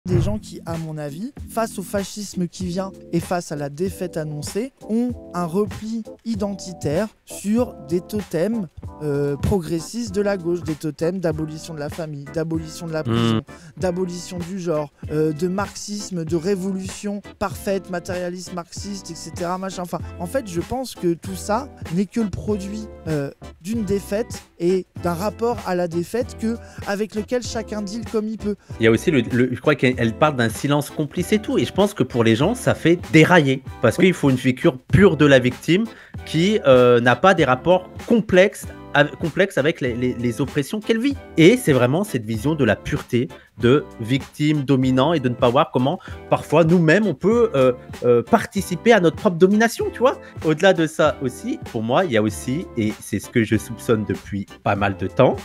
Des gens qui, à mon avis, face au fascisme qui vient et face à la défaite annoncée, ont un repli identitaire sur des totems progressistes de la gauche, des totems d'abolition de la famille, d'abolition de la prison, d'abolition du genre, de marxisme, de révolution parfaite, matérialiste, marxiste, etc. Machin. Enfin, en fait, je pense que tout ça n'est que le produit d'une défaite et d'un rapport à la défaite avec lequel chacun deal comme il peut. Il y a aussi je crois qu'elle parle d'un silence complice et tout, et je pense que pour les gens ça fait dérailler, parce qu'il faut une figure pure de la victime qui n'a pas des rapports complexes avec les oppressions qu'elle vit. Et c'est vraiment cette vision de la pureté, de victime dominant, et de ne pas voir comment parfois nous-mêmes on peut participer à notre propre domination, tu vois. Au-delà de ça aussi, pour moi, il y a aussi, et c'est ce que je soupçonne depuis pas mal de temps,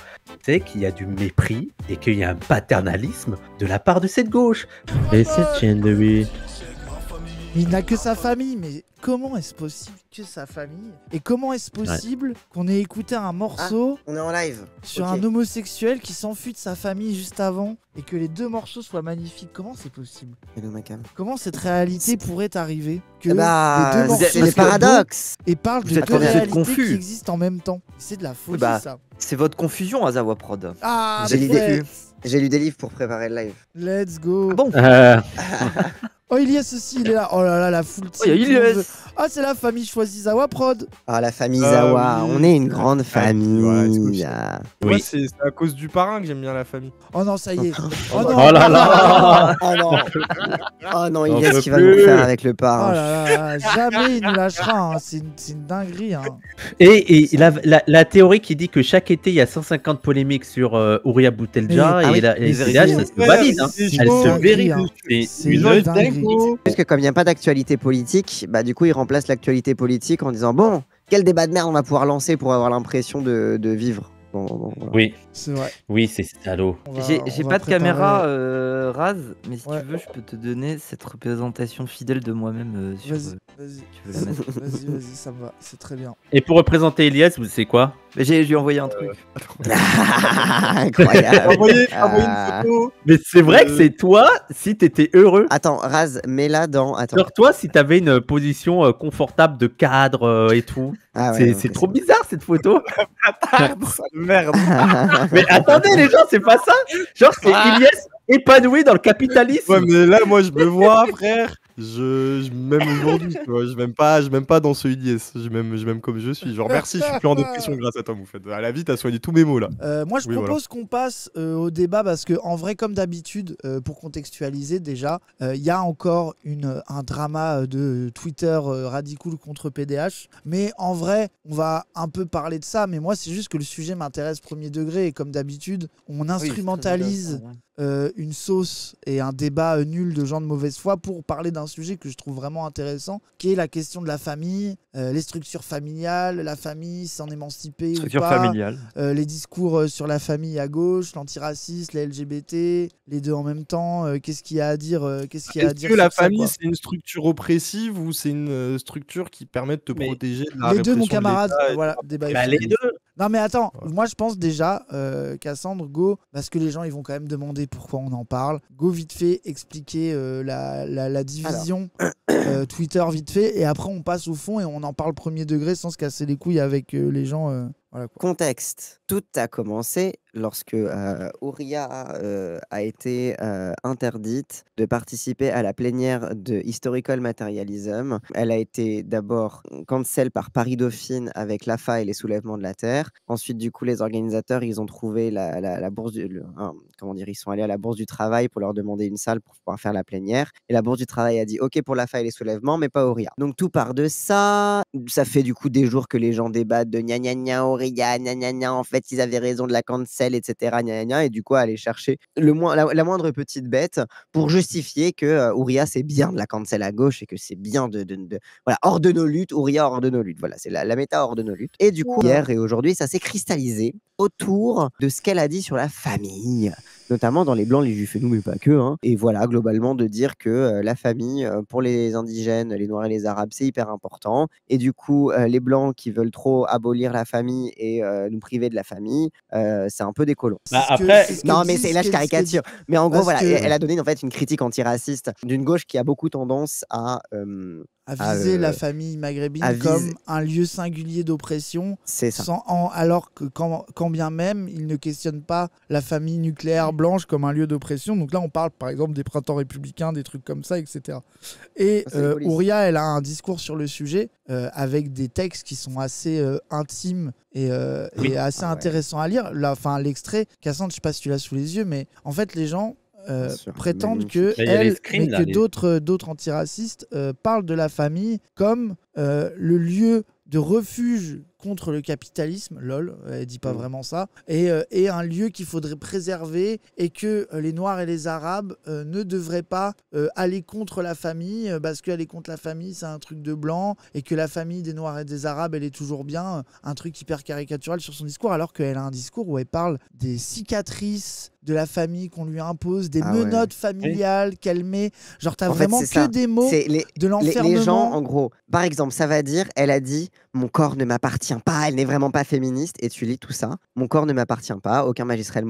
c'est qu'il y a du mépris et qu'il y a un paternalisme de la part de cette gauche. Et cette chaîne de vie. Il n'a que sa famille, mais comment est-ce possible que sa famille? Et comment est-ce possible qu'on ait écouté un morceau on est en live sur un homosexuel qui s'enfuit de sa famille juste avant et que les deux morceaux soient magnifiques? Comment c'est possible? Hello Macam. Comment cette réalité pourrait arriver que bah, les deux morceaux c'est les paradoxes et parlent de deux réalités qui existent en même temps? C'est de la folie ça. C'est votre confusion, Azawa Prod. Ah, j'ai lu des livres pour préparer le live. Let's go. Ah bon Oh, Ilyes aussi, il est là. Oh là là, la foule. Oh, il y a Ilyes. Ah, c'est la famille choisie Zawa Prod. Ah, la famille Zawa, oui. on est une grande famille. Moi, c'est à cause du parrain que j'aime bien la famille. Oh non, ça y est. Oh là là. Oh non. Oh non, Ilyes qui va nous faire avec le parrain. Oh là là, jamais il nous lâchera. Hein. C'est une dinguerie. Hein. Et la théorie qui dit que chaque été il y a 150 polémiques sur Ouria Boutelja et les villages, ça se valide. Hein. Elle se vérifie. C'est une dinguerie. Parce que comme il n'y a pas d'actualité politique, bah du coup il remplace l'actualité politique en disant bon, quel débat de merde on va pouvoir lancer pour avoir l'impression de vivre. Bon, voilà. Oui, c'est vrai. Oui, c'est salaud. J'ai pas de caméra, Raz, mais si tu veux, je peux te donner cette représentation fidèle de moi-même. Vas-y, vas-y, ça me va, c'est très bien. Et pour représenter Ilyes, c'est quoi? J'ai lui envoyé un truc. Incroyable. Envoyez une photo. Mais c'est vrai que c'est toi si t'étais heureux. Attends, Raz, mets-la dans. Attends. Sur toi, si t'avais une position confortable de cadre et tout. Ah ouais, c'est trop bizarre cette photo. Merde. Mais attendez les gens, c'est pas ça. Genre c'est Ilyes épanoui dans le capitalisme. Ouais, mais là, moi, je me vois, frère. Je m'aime aujourd'hui, tu vois. Je m'aime pas dans ce Ilyes. Je m'aime comme je suis. Genre, merci, je suis plus en dépression grâce à toi, Moufette. À la vie, t'as soigné tous mes mots là. Moi, je propose qu'on passe au débat parce que, en vrai, comme d'habitude, pour contextualiser déjà, il y a encore un drama de Twitter radical contre PDH. Mais en vrai, on va un peu parler de ça. Mais moi, c'est juste que le sujet m'intéresse premier degré et comme d'habitude, on instrumentalise une sauce et un débat nul de gens de mauvaise foi pour parler d'un sujet que je trouve vraiment intéressant, qui est la question de la famille, les structures familiales, la famille s'en émanciper ou pas, familiale. Les discours sur la famille à gauche, l'antiracisme, les LGBT, les deux en même temps. Qu'est-ce qu'il y a à dire Est-ce que la famille, c'est une structure oppressive ou c'est une structure qui permet de te protéger de la les deux, répression mon de camarade. l'État Voilà, débat. Les deux. Non mais attends, moi je pense déjà, Cassandre, go, parce que les gens ils vont quand même demander pourquoi on en parle. Go vite fait, expliquer la division Twitter vite fait, et après on passe au fond et on en parle premier degré sans se casser les couilles avec les gens. Voilà, quoi. Contexte. Tout a commencé lorsque Ouria a été interdite de participer à la plénière de Historical Materialism. Elle a été d'abord cancel par Paris Dauphine avec l'AFA et les soulèvements de la Terre. Ensuite, du coup, les organisateurs, ils ont trouvé la bourse comment dire, ils sont allés à la Bourse du Travail pour leur demander une salle pour pouvoir faire la plénière. Et la Bourse du Travail a dit OK pour l'AFA et les soulèvements, mais pas Ouria. Donc tout part de ça. Ça fait du coup des jours que les gens débattent de gna gna gna Ouria, gna gna gna, en fait ils avaient raison de la cancel, etc. Gna gna gna, et du coup aller chercher la moindre petite bête pour justifier que Ouria c'est bien de la cancel à gauche et que c'est bien voilà, hors de nos luttes, Ouria hors de nos luttes. Voilà, c'est la méta hors de nos luttes. Et du coup, hier et aujourd'hui, ça s'est cristallisé autour de ce qu'elle a dit sur la famille, notamment dans les Blancs, les Juifs et nous, mais pas que. Hein. Et voilà, globalement, de dire que la famille, pour les indigènes, les Noirs et les Arabes, c'est hyper important. Et du coup, les Blancs qui veulent trop abolir la famille et nous priver de la famille, c'est un peu décollant. Bah, C'est ce que- après, c'est ce que Non, dit- mais c'est ce là, que- je ce que dit- caricature. Mais en gros, Parce voilà, que- elle a donné en fait une critique antiraciste d'une gauche qui a beaucoup tendance à à viser la euh, famille maghrébine à viser- comme un lieu singulier d'oppression, c'est ça. alors que quand bien même il ne questionne pas la famille nucléaire blanche comme un lieu d'oppression. Donc là, on parle par exemple des printemps républicains, des trucs comme ça, etc. Et Ça, c'est les polices. Ouria, elle a un discours sur le sujet avec des textes qui sont assez intimes et assez Ah ouais. intéressants à lire. L'extrait, Cassandre, je sais pas si tu l'as sous les yeux, mais en fait, les gens Bien sûr, prétendent magnifique. que Mais il y a les elle, screens, mais là, que les- d'autres antiracistes parlent de la famille comme le lieu de refuge contre le capitalisme, lol, elle dit pas vraiment ça, et un lieu qu'il faudrait préserver et que les Noirs et les Arabes ne devraient pas aller contre la famille parce qu'aller contre la famille c'est un truc de blanc et que la famille des Noirs et des Arabes elle est toujours bien, un truc hyper caricatural sur son discours alors qu'elle a un discours où elle parle des cicatrices de la famille qu'on lui impose, des Ah ouais. menottes familiales qu'elle met, genre t'as En fait, vraiment c'est que ça. des mots C'est de les l'enfermement. gens, en gros, par exemple, ça va dire, elle a dit, mon corps ne m'appartient pas, elle n'est vraiment pas féministe, et tu lis tout ça, mon corps ne m'appartient pas, aucun magistère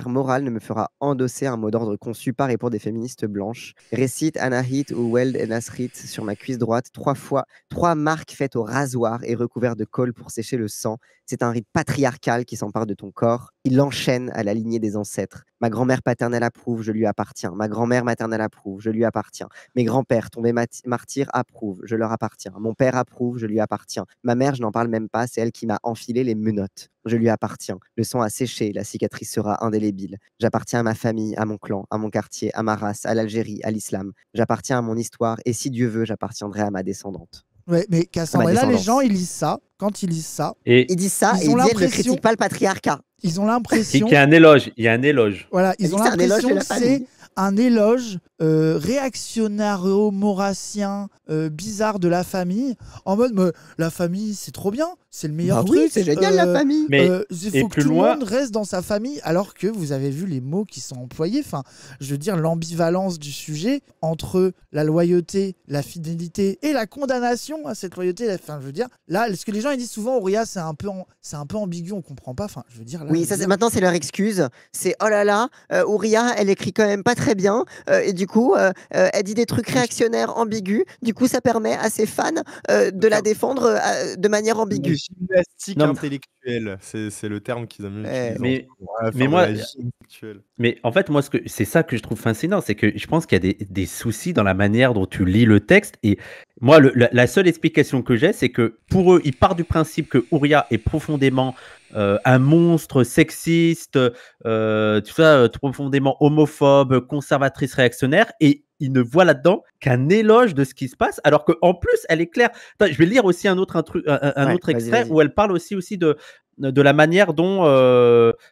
moral ne me fera endosser un mot d'ordre conçu par et pour des féministes blanches. Récite Anahit ou Weld et Nasrit sur ma cuisse droite, 3 fois, 3 marques faites au rasoir et recouvertes de colle pour sécher le sang. C'est un rite patriarcal qui s'empare de ton corps. Il l'enchaîne à la lignée des ancêtres. Ma grand-mère paternelle approuve, je lui appartiens. Ma grand-mère maternelle approuve, je lui appartiens. Mes grands-pères tombés martyrs approuvent, je leur appartiens. Mon père approuve, je lui appartiens. Ma mère, je n'en parle même pas, c'est elle qui m'a enfilé les menottes. Je lui appartiens. Le sang a séché, la cicatrice sera indélébile. J'appartiens à ma famille, à mon clan, à mon quartier, à ma race, à l'Algérie, à l'islam. J'appartiens à mon histoire et si Dieu veut, j'appartiendrai à ma descendante. Ouais, mais Cassandre, Ma et là les descendance. gens ils lisent ça, quand ils lisent ça, Et Ils disent ça Ils et ont ils disent, ne l'impression- critique pas le patriarcat. ils ont il l'impression, y a un éloge, il y a un éloge. voilà, ils dit ont que c'est un éloge l'impression de la que c'est famille. un éloge réactionnaro-maurassien bizarre de la famille, en mode mais la famille c'est trop bien, c'est le meilleur Bah truc. oui, c'est génial la famille. Mais Il et faut que plus tout loin- le monde reste dans sa famille, alors que vous avez vu les mots qui sont employés. Enfin, je veux dire l'ambivalence du sujet entre la loyauté, la fidélité et la condamnation à cette loyauté. Enfin, je veux dire, là, ce que les gens ils disent souvent, Ouria, c'est un peu ambigu, on comprend pas. Enfin, je veux dire, là, Oui, je veux ça, dire, maintenant c'est leur excuse. C'est oh là là, Ouria, elle écrit quand même pas très bien. Et du coup, elle dit des trucs réactionnaires ambigus. Du coup, ça permet à ses fans de la défendre de manière La ambiguë. gymnastique Non, mais- intellectuelle, c'est le terme qu'ils aiment Ouais. utiliser. Mais- Voilà, mais faire de moi- la gym intellectuelle. Mais en fait, moi, c'est ça que je trouve fascinant, c'est que je pense qu'il y a des soucis dans la manière dont tu lis le texte. Et moi, la seule explication que j'ai, c'est que pour eux, ils partent du principe que Ouria est profondément un monstre sexiste, tout ça, profondément homophobe, conservatrice, réactionnaire, et ils ne voient là-dedans qu'un éloge de ce qui se passe, alors qu'en plus, elle est claire. Attends, je vais lire aussi un autre Ouais, autre vas-y, extrait vas-y. où elle parle aussi de la manière dont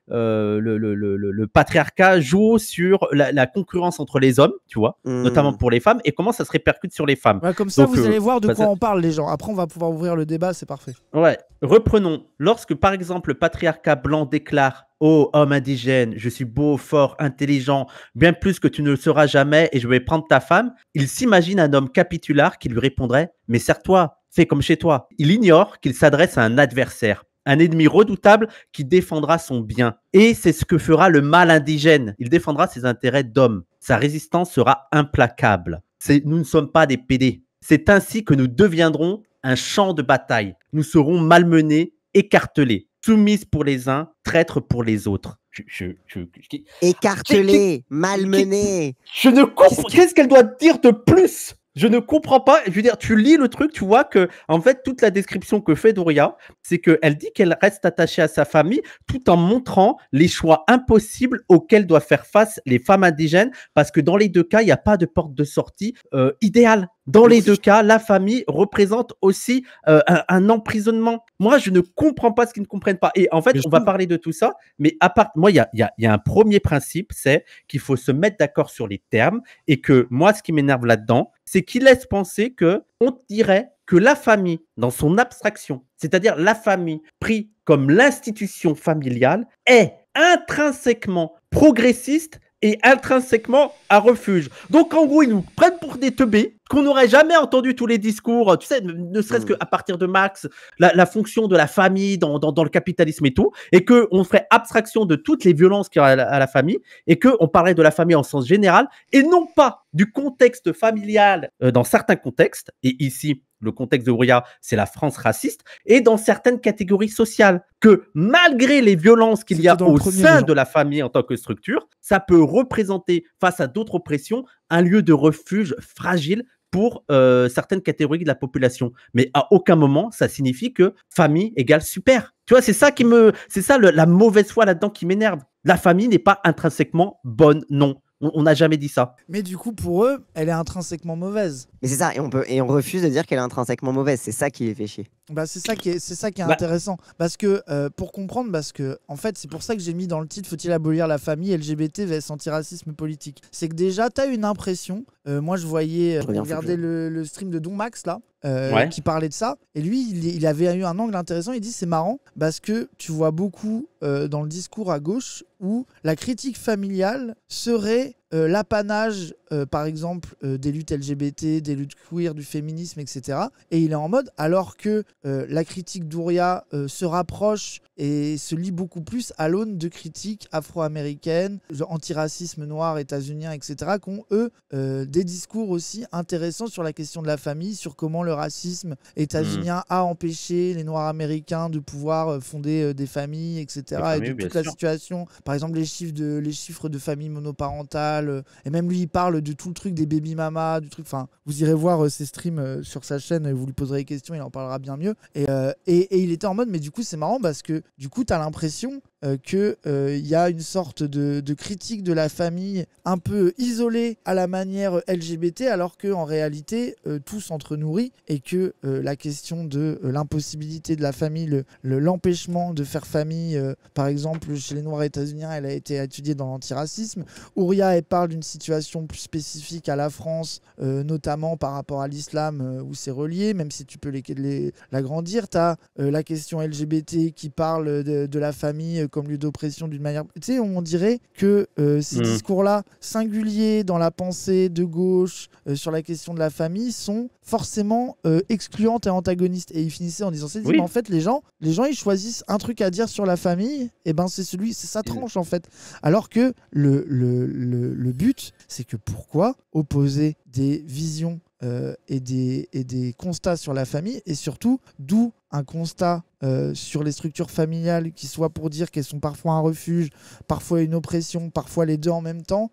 le patriarcat joue sur la concurrence entre les hommes, tu vois, notamment Hmm. pour les femmes, et comment ça se répercute sur les femmes. ouais, comme ça, Donc, vous allez voir de bah, quoi ça- on parle, les gens. Après, on va pouvoir ouvrir le débat, c'est parfait. Ouais, reprenons. Lorsque, par exemple, le patriarcat blanc déclare « Ô homme indigène, je suis beau, fort, intelligent, bien plus que tu ne le seras jamais, et je vais prendre ta femme », il s'imagine un homme capitulaire qui lui répondrait « Mais serre-toi, fais comme chez toi ». Il ignore qu'il s'adresse à un adversaire, un ennemi redoutable qui défendra son bien. Et c'est ce que fera le mâle indigène. Il défendra ses intérêts d'homme. Sa résistance sera implacable. Nous ne sommes pas des PD. C'est ainsi que nous deviendrons un champ de bataille. Nous serons malmenés, écartelés, soumises pour les uns, traîtres pour les autres. Écartelé, malmené. Je ne comprends. Qu'est-ce qu'elle doit dire de plus? Je ne comprends pas. Je veux dire, tu lis le truc, tu vois que, en fait, toute la description que fait Douria, c'est qu'elle dit qu'elle reste attachée à sa famille tout en montrant les choix impossibles auxquels doivent faire face les femmes indigènes, parce que dans les deux cas, il n'y a pas de porte de sortie idéale. Dans les deux cas, la famille représente aussi un emprisonnement. Moi, je ne comprends pas ce qu'ils ne comprennent pas. Et en fait, Mais je on va trouve- parler de tout ça, mais à part, moi, il y a un premier principe, c'est qu'il faut se mettre d'accord sur les termes, et que moi, ce qui m'énerve là-dedans, c'est qu'il laisse penser que on dirait que la famille, dans son abstraction, c'est-à-dire la famille pris comme l'institution familiale est intrinsèquement progressiste et intrinsèquement un refuge. Donc en gros, ils nous prennent pour des teubés, qu'on n'aurait jamais entendu tous les discours, tu sais, ne serait-ce qu'à partir de Marx, la fonction de la famille dans le capitalisme et tout, et qu'on ferait abstraction de toutes les violences qu'il y a à la famille, et qu'on parlerait de la famille en sens général, et non pas du contexte familial dans certains contextes, et ici, le contexte de Ouria, c'est la France raciste, et dans certaines catégories sociales, que malgré les violences qu'il y a au sein de la famille en tant que structure, ça peut représenter, face à d'autres oppressions, un lieu de refuge fragile pour certaines catégories de la population. Mais à aucun moment, ça signifie que famille égale super. Tu vois, c'est ça la mauvaise foi là-dedans qui m'énerve. La famille n'est pas intrinsèquement bonne, non. On n'a jamais dit ça. Mais du coup, pour eux, elle est intrinsèquement mauvaise. Mais c'est ça, et on refuse de dire qu'elle est intrinsèquement mauvaise. C'est ça qui les fait chier. Bah, c'est ça qui est intéressant. Parce que, pour comprendre, en fait, c'est pour ça que j'ai mis dans le titre Faut-il abolir la famille LGBT vs antiracisme politique. C'est que déjà, tu as une impression. Moi, je voyais, regardez le stream de Don Max là. Qui parlait de ça, et lui il avait eu un angle intéressant. Il dit c'est marrant parce que tu vois beaucoup dans le discours à gauche où la critique familiale serait l'apanage par exemple des luttes LGBT, des luttes queer, du féminisme, etc. Et il est en mode, alors que la critique d'Ouria se rapproche et se lie beaucoup plus à l'aune de critiques afro-américaines, antiracisme noir, états-unien, etc., qui ont eux des discours aussi intéressants sur la question de la famille, sur comment le racisme états-unien a empêché les noirs américains de pouvoir fonder des familles, etc. Et de toute la situation, par exemple les chiffres de familles monoparentales, et même lui il parle de tout le truc des baby mamas, du truc, enfin vous irez voir ses streams sur sa chaîne, vous lui poserez des questions, il en parlera bien mieux. Et il était en mode, mais du coup c'est marrant parce que du coup t'as l'impression qu'il y a une sorte de critique de la famille un peu isolée à la manière LGBT, alors qu'en réalité tout s'entre-nourrit, et que la question de l'impossibilité de la famille, l'empêchement de faire famille, par exemple chez les noirs états-uniens, elle a été étudiée dans l'antiracisme. Ouria, elle parle d'une situation plus spécifique à la France, notamment par rapport à l'islam où c'est relié, même si tu peux l'agrandir. Tu as la question LGBT qui parle de la famille comme lieu d'oppression d'une manière... Tu sais, on dirait que ces discours-là, singuliers dans la pensée de gauche sur la question de la famille, sont forcément excluantes et antagonistes. Et il finissait en disant, mais en fait, les gens, ils choisissent un truc à dire sur la famille, et ben c'est sa tranche en fait. Alors que le but, c'est que pourquoi opposer des visions et des constats sur la famille, et surtout d'où un constat sur les structures familiales qui soit pour dire qu'elles sont parfois un refuge, parfois une oppression, parfois les deux en même temps,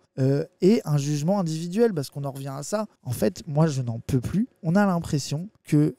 et un jugement individuel, parce qu'on en revient à ça. En fait, moi je n'en peux plus. On a l'impression que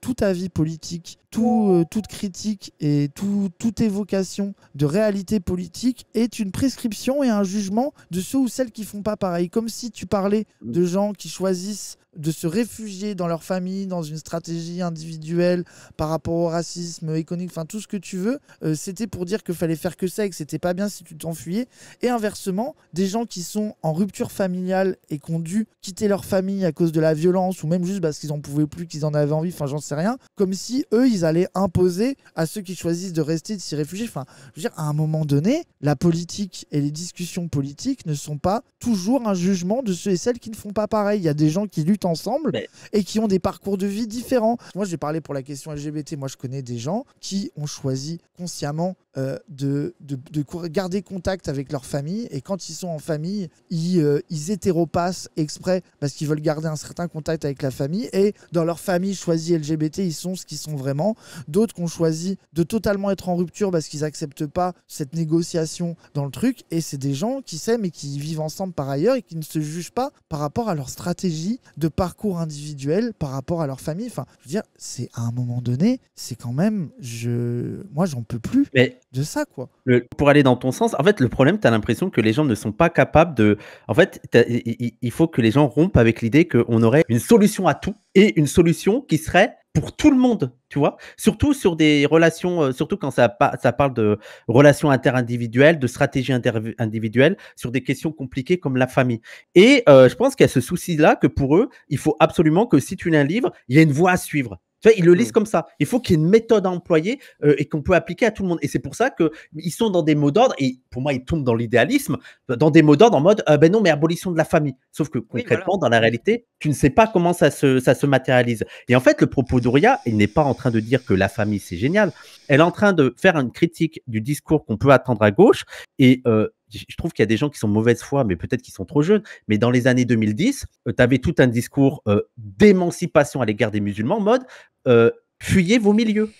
tout avis politique, toute critique et toute évocation de réalité politique est une prescription et un jugement de ceux ou celles qui font pas pareil. Comme si tu parlais de gens qui choisissent de se réfugier dans leur famille, dans une stratégie individuelle par rapport au racisme économique, enfin tout ce que tu veux, c'était pour dire qu'il fallait faire que ça et que c'était pas bien si tu t'enfuyais. Et inversement, des gens qui sont en rupture familiale et qui ont dû quitter leur famille à cause de la violence, ou même juste parce qu'ils en pouvaient plus, qu'ils en avaient envie, enfin j'en sais rien, comme si eux ils allaient imposer à ceux qui choisissent de rester, de s'y réfugier. Enfin, je veux dire, à un moment donné, la politique et les discussions politiques ne sont pas toujours un jugement de ceux et celles qui ne font pas pareil. Il y a des gens qui luttent ensemble et qui ont des parcours de vie différents. Moi, j'ai parlé pour la question LGBT. Moi, je connais des gens qui ont choisi consciemment de garder contact avec leur famille, et quand ils sont en famille, ils hétéropassent exprès parce qu'ils veulent garder un certain contact avec la famille, et dans leur famille choisie LGBT, ils sont ce qu'ils sont vraiment. D'autres qui ont choisi de totalement être en rupture parce qu'ils n'acceptent pas cette négociation dans le truc, et c'est des gens qui s'aiment et qui vivent ensemble par ailleurs et qui ne se jugent pas par rapport à leur stratégie de parcours individuel, par rapport à leur famille. Enfin, je veux dire, c'est à un moment donné, c'est quand même, moi j'en peux plus de ça, quoi. Pour aller dans ton sens, en fait, le problème, tu as l'impression que les gens ne sont pas capables de... En fait, il faut que les gens rompent avec l'idée qu'on aurait une solution à tout, et une solution qui serait pour tout le monde, tu vois. Surtout sur des relations, surtout quand ça parle de relations interindividuelles, de stratégies individuelles, sur des questions compliquées comme la famille. Et je pense qu'il y a ce souci-là que pour eux, il faut absolument que si tu lis un livre, il y a une voie à suivre. Tu vois, ils le lisent comme ça. Il faut qu'il y ait une méthode à employer et qu'on peut appliquer à tout le monde. Et c'est pour ça qu'ils sont dans des mots d'ordre, et pour moi, ils tombent dans l'idéalisme, dans des mots d'ordre en mode ben non, mais abolition de la famille. Sauf que concrètement, dans la réalité, tu ne sais pas comment ça se matérialise. Et en fait, le propos d'Ouria, il n'est pas en train de dire que la famille, c'est génial. Elle est en train de faire une critique du discours qu'on peut attendre à gauche. Et je trouve qu'il y a des gens qui sont mauvaise foi, mais peut-être qu'ils sont trop jeunes. Mais dans les années 2010, tu avais tout un discours d'émancipation à l'égard des musulmans, en mode fuyez vos milieux,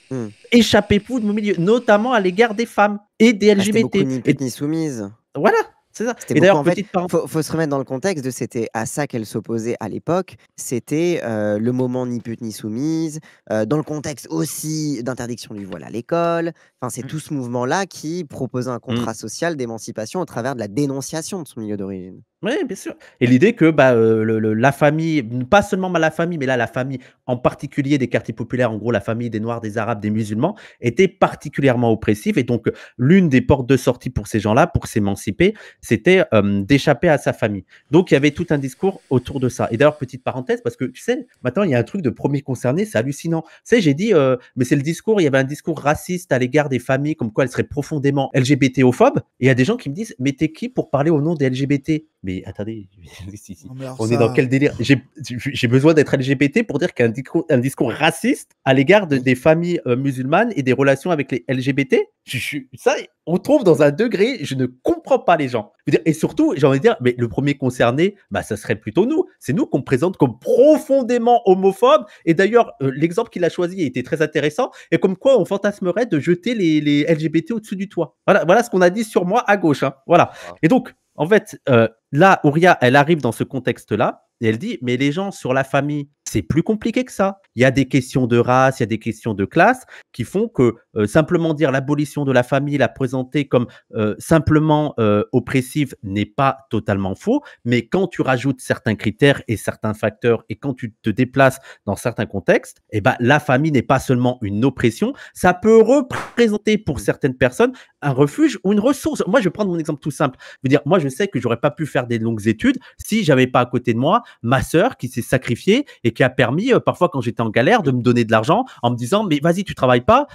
échappez-vous de vos milieux, notamment à l'égard des femmes et des C'était LGBT. beaucoup ni pute ni soumise. Voilà, c'est ça. C'était Et beaucoup, d'ailleurs, en fait, petite parenthèse. faut se remettre dans le contexte de c'était à ça qu'elle s'opposait à l'époque. C'était le moment ni pute ni soumise, dans le contexte aussi d'interdiction du voile à l'école. Enfin, c'est tout ce mouvement-là qui proposait un contrat social d'émancipation au travers de la dénonciation de son milieu d'origine. Oui, bien sûr. Et l'idée que la famille, pas seulement la famille, mais là, la famille en particulier des quartiers populaires, en gros, la famille des Noirs, des Arabes, des musulmans, était particulièrement oppressive. Et donc, l'une des portes de sortie pour ces gens-là, pour s'émanciper, c'était d'échapper à sa famille. Donc, il y avait tout un discours autour de ça. Et d'ailleurs, petite parenthèse, parce que tu sais, maintenant, il y a un truc de premier concerné, c'est hallucinant. Tu sais, j'ai dit, mais c'est le discours, il y avait un discours raciste à l'égard des familles, comme quoi elles seraient profondément LGBT-ophobes. Et il y a des gens qui me disent, mais t'es qui pour parler au nom des LGBT? Mais attendez, on est dans quel délire? J'ai besoin d'être LGBT pour dire qu'il y a un discours raciste à l'égard des familles musulmanes et des relations avec les LGBT? Ça, on trouve dans un degré, je ne comprends pas les gens. Et surtout, j'ai envie de dire, mais le premier concerné, ça serait plutôt nous. C'est nous qu'on présente comme profondément homophobes. Et d'ailleurs, l'exemple qu'il a choisi était très intéressant. Et comme quoi, on fantasmerait de jeter les LGBT au-dessus du toit. Voilà ce qu'on a dit sur moi à gauche. Hein. Voilà. Et donc, en fait, là, Ouria, elle arrive dans ce contexte-là et elle dit, mais les gens sur la famille, c'est plus compliqué que ça. Il y a des questions de race, il y a des questions de classe qui font que simplement dire l'abolition de la famille, la présenter comme simplement oppressive n'est pas totalement faux, mais quand tu rajoutes certains critères et certains facteurs et quand tu te déplaces dans certains contextes, eh ben, la famille n'est pas seulement une oppression, ça peut représenter pour certaines personnes un refuge ou une ressource. Moi, je vais prendre mon exemple tout simple. Je veux dire, moi, je sais que j'aurais pas pu faire des longues études si j'avais pas à côté de moi ma sœur qui s'est sacrifiée et qui a permis, parfois quand j'étais en galère, de me donner de l'argent en me disant, mais vas-y, tu travailles pas,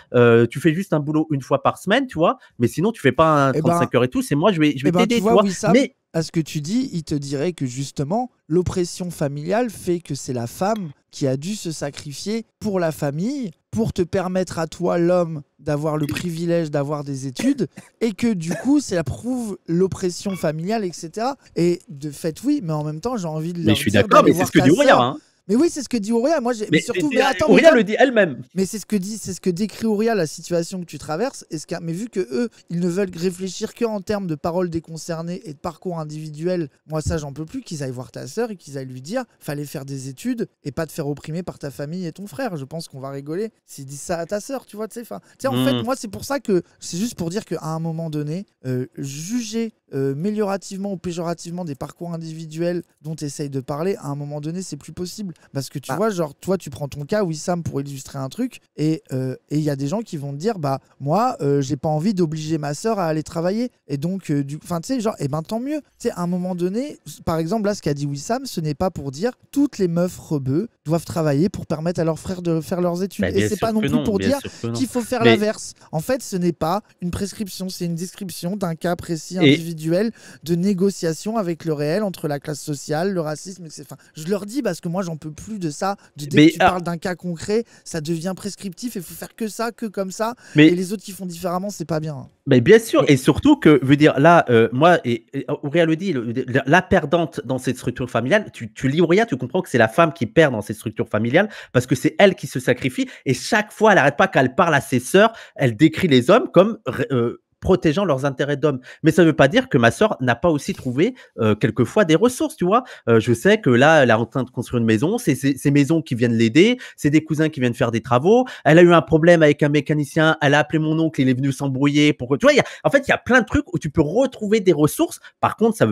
tu fais juste un boulot une fois par semaine, tu vois, mais sinon tu fais pas un 35 heures et tout, c'est moi, je vais t'aider, tu vois. Wissam, mais à ce que tu dis, il te dirait que justement, l'oppression familiale fait que c'est la femme qui a dû se sacrifier pour la famille, pour te permettre à toi, l'homme, d'avoir le privilège d'avoir des études, et que du coup, ça prouve l'oppression familiale, etc. Et de fait, oui, mais en même temps, j'ai envie de leur mais je suis dire d'accord, d'aller mais c'est voir ce que ta dit Ouria, sœur. hein. Mais oui, c'est ce que dit Ouria. Moi, mais surtout, mais attends, Ouria le dit elle-même. Mais c'est ce que décrit Ouria, la situation que tu traverses. Mais vu que eux, ils ne veulent réfléchir qu'en termes de paroles déconcernées et de parcours individuel, moi ça j'en peux plus qu'ils aillent voir ta sœur et qu'ils aillent lui dire fallait faire des études et pas te faire opprimer par ta famille et ton frère. Je pense qu'on va rigoler s'ils disent ça à ta sœur, tu vois. En fait, moi c'est pour ça que c'est juste pour dire qu'à un moment donné, juger améliorativement ou péjorativement des parcours individuels dont tu essayes de parler, à un moment donné c'est plus possible. Parce que tu vois, genre, toi, tu prends ton cas, Wissam, pour illustrer un truc, et il y a des gens qui vont te dire, bah, moi, j'ai pas envie d'obliger ma sœur à aller travailler. Et donc, enfin, tu sais, genre, tant mieux. Tu sais, à un moment donné, par exemple, là, ce qu'a dit Wissam, ce n'est pas pour dire toutes les meufs rebeux doivent travailler pour permettre à leurs frères de faire leurs études. Et c'est pas non plus pour dire qu'il faut faire l'inverse. En fait, ce n'est pas une prescription, c'est une description d'un cas précis individuel de négociation avec le réel entre la classe sociale, le racisme, etc. Enfin, je leur dis parce que moi, j'en peux plus de ça. Dès que tu parles d'un cas concret, ça devient prescriptif et il faut faire que ça, que comme ça. Et les autres qui font différemment, c'est pas bien. Mais bien sûr, et surtout que, veux dire, là, moi, et Ouria le dit, la perdante dans cette structure familiale, tu lis Ouria, tu comprends que c'est la femme qui perd dans cette structure familiale parce que c'est elle qui se sacrifie et chaque fois, elle n'arrête pas qu'elle parle à ses sœurs, elle décrit les hommes comme protégeant leurs intérêts d'hommes. Mais ça ne veut pas dire que ma sœur n'a pas aussi trouvé quelquefois des ressources, tu vois. Je sais que là, elle est en train de construire une maison, c'est ces maisons qui viennent l'aider, c'est des cousins qui viennent faire des travaux, elle a eu un problème avec un mécanicien, elle a appelé mon oncle, il est venu s'embrouiller pour que... Tu vois, en fait, il y a plein de trucs où tu peux retrouver des ressources. Par contre, ça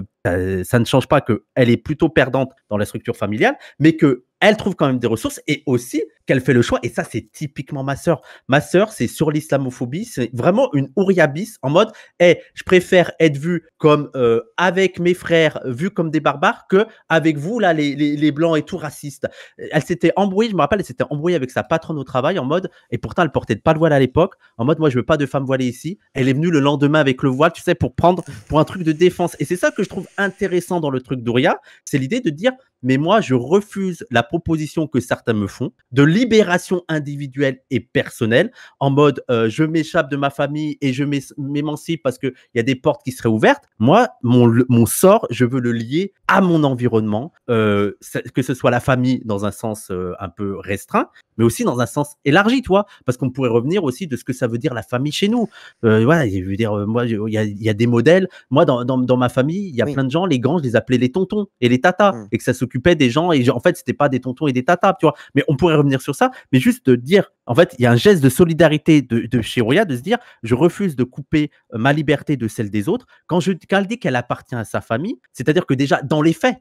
ne change pas qu'elle est plutôt perdante dans la structure familiale, mais que elle trouve quand même des ressources et aussi qu'elle fait le choix. Et ça, c'est typiquement ma sœur. Ma sœur, c'est sur l'islamophobie. C'est vraiment une ouriabis en mode, je préfère être vue comme avec mes frères, vue comme des barbares, que avec vous, là, les blancs et tout racistes. Elle s'était embrouillée, je me rappelle, elle s'était embrouillée avec sa patronne au travail en mode, et pourtant, elle portait pas le voile à l'époque, en mode, moi, je veux pas de femme voilée ici. Elle est venue le lendemain avec le voile, tu sais, pour un truc de défense. Et c'est ça que je trouve intéressant dans le truc d'Ouria, c'est l'idée de dire, mais moi, je refuse la proposition que certains me font de libération individuelle et personnelle, en mode je m'échappe de ma famille et je m'émancipe parce qu'il y a des portes qui seraient ouvertes. Moi, mon sort, je veux le lier à mon environnement, que ce soit la famille dans un sens un peu restreint, mais aussi dans un sens élargi, tu vois, parce qu'on pourrait revenir aussi de ce que ça veut dire la famille chez nous. Voilà, je veux dire, moi, il y a des modèles. Moi, dans ma famille, il y a plein de gens, les grands, je les appelais les tontons et les tatas, et que ça s'occupait des gens, et en fait, c'était pas des tontons et des tatas, tu vois. Mais on pourrait revenir sur ça, mais juste de dire, en fait, il y a un geste de solidarité de chez Ouria, de se dire, je refuse de couper ma liberté de celle des autres. Quand elle dit qu'elle appartient à sa famille, c'est-à-dire que déjà, dans les faits,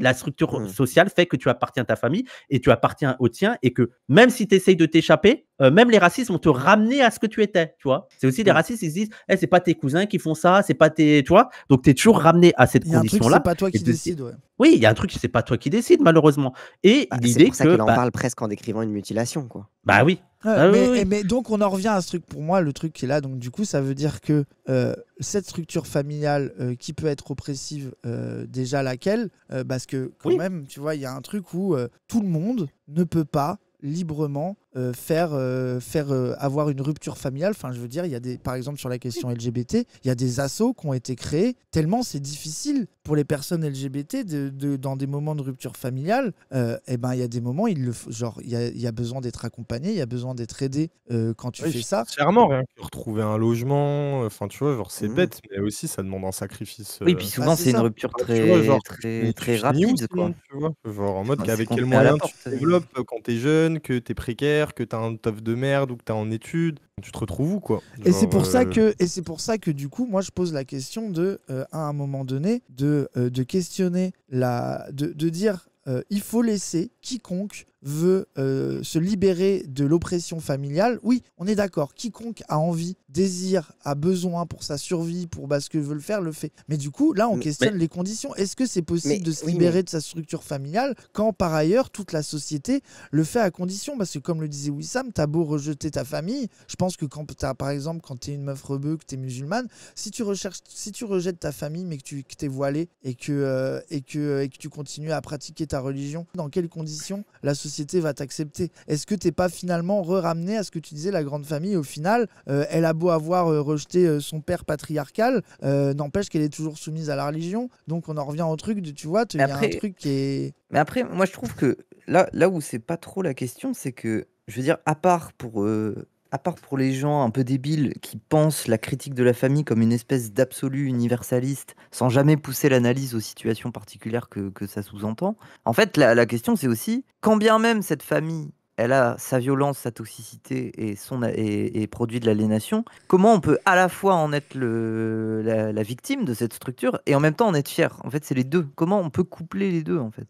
la structure sociale fait que tu appartiens à ta famille et tu appartiens au tien, et que même si tu essayes de t'échapper, même les racistes vont te ramener à ce que tu étais, tu vois. C'est aussi les racistes, ils se disent, c'est pas tes cousins qui font ça, c'est pas tes, tu vois. Donc, tu es toujours ramené à cette condition-là. C'est pas toi qui décide, ouais. Oui, il y a un truc, c'est pas toi qui décide, malheureusement. Et l'idée c'est pour ça que, qu'elle en parle presque en décrivant une mutilation, quoi. Bah oui. Mais donc on en revient à ce truc, pour moi le truc qui est là, donc du coup ça veut dire que cette structure familiale qui peut être oppressive, déjà laquelle, parce que quand même tu vois il y a un truc où tout le monde ne peut pas librement avoir une rupture familiale. Enfin, je veux dire, il y a par exemple sur la question LGBT, il y a des assos qui ont été créés tellement c'est difficile pour les personnes LGBT dans des moments de rupture familiale. Et ben il y a des moments il y a besoin d'être accompagné, il y a besoin d'être aidé quand tu fais ça. Clairement, rien que retrouver un logement, enfin tu vois, genre c'est bête, mais aussi ça demande un sacrifice. Oui, puis souvent c'est une rupture très rapide, quoi. Tu vois, genre en mode Enfin, avec c'est quel qu'on te met à la moyen tu porte. te développes quand t'es jeune, que t'es précaire, que t'as un taf de merde ou que t'es en études, tu te retrouves où, quoi. Et c'est pour ça que du coup moi je pose la question de à un moment donné de questionner de dire il faut laisser quiconque veut se libérer de l'oppression familiale. Oui, on est d'accord. Quiconque a envie, désire, a besoin pour sa survie, pour ce que veut le faire, le fait. Mais du coup, là, on questionne les conditions. Est-ce que c'est possible de se libérer de sa structure familiale quand, par ailleurs, toute la société le fait à condition? Parce que, comme le disait Wissam, t'as beau rejeter ta famille. Je pense que par exemple, quand t'es une meuf rebeu, que t'es musulmane, si tu rejettes ta famille, mais que t'es voilée et que tu continues à pratiquer ta religion, dans quelles conditions la société va t'accepter? Est-ce que t'es pas finalement ramené à ce que tu disais, la grande famille, au final, elle a beau avoir rejeté son père patriarcal, n'empêche qu'elle est toujours soumise à la religion. Donc on en revient au truc de, tu vois, il y a un truc qui est... Mais après, moi je trouve que là où c'est pas trop la question, c'est que, je veux dire, à part pour les gens un peu débiles qui pensent la critique de la famille comme une espèce d'absolu universaliste, sans jamais pousser l'analyse aux situations particulières que ça sous-entend, en fait, la question c'est aussi, quand bien même cette famille, elle a sa violence, sa toxicité et produit de l'aliénation, comment on peut à la fois en être la victime de cette structure et en même temps en être fier? En fait, c'est les deux. Comment on peut coupler les deux, en fait?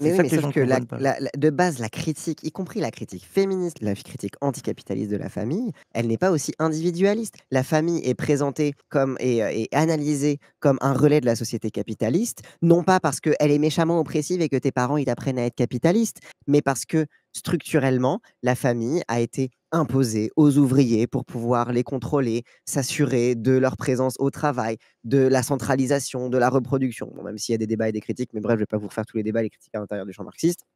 Mais sauf que de base, la critique, y compris la critique féministe, la critique anticapitaliste de la famille, elle n'est pas aussi individualiste. La famille est présentée comme et analysée comme un relais de la société capitaliste, non pas parce qu'elle est méchamment oppressive et que tes parents ils t'apprennent à être capitaliste, mais parce que structurellement, la famille a été imposée aux ouvriers pour pouvoir les contrôler, s'assurer de leur présence au travail, de la centralisation, de la reproduction. Bon, même s'il y a des débats et des critiques, mais bref, je ne vais pas vous refaire tous les débats, les critiques à l'intérieur du champ marxiste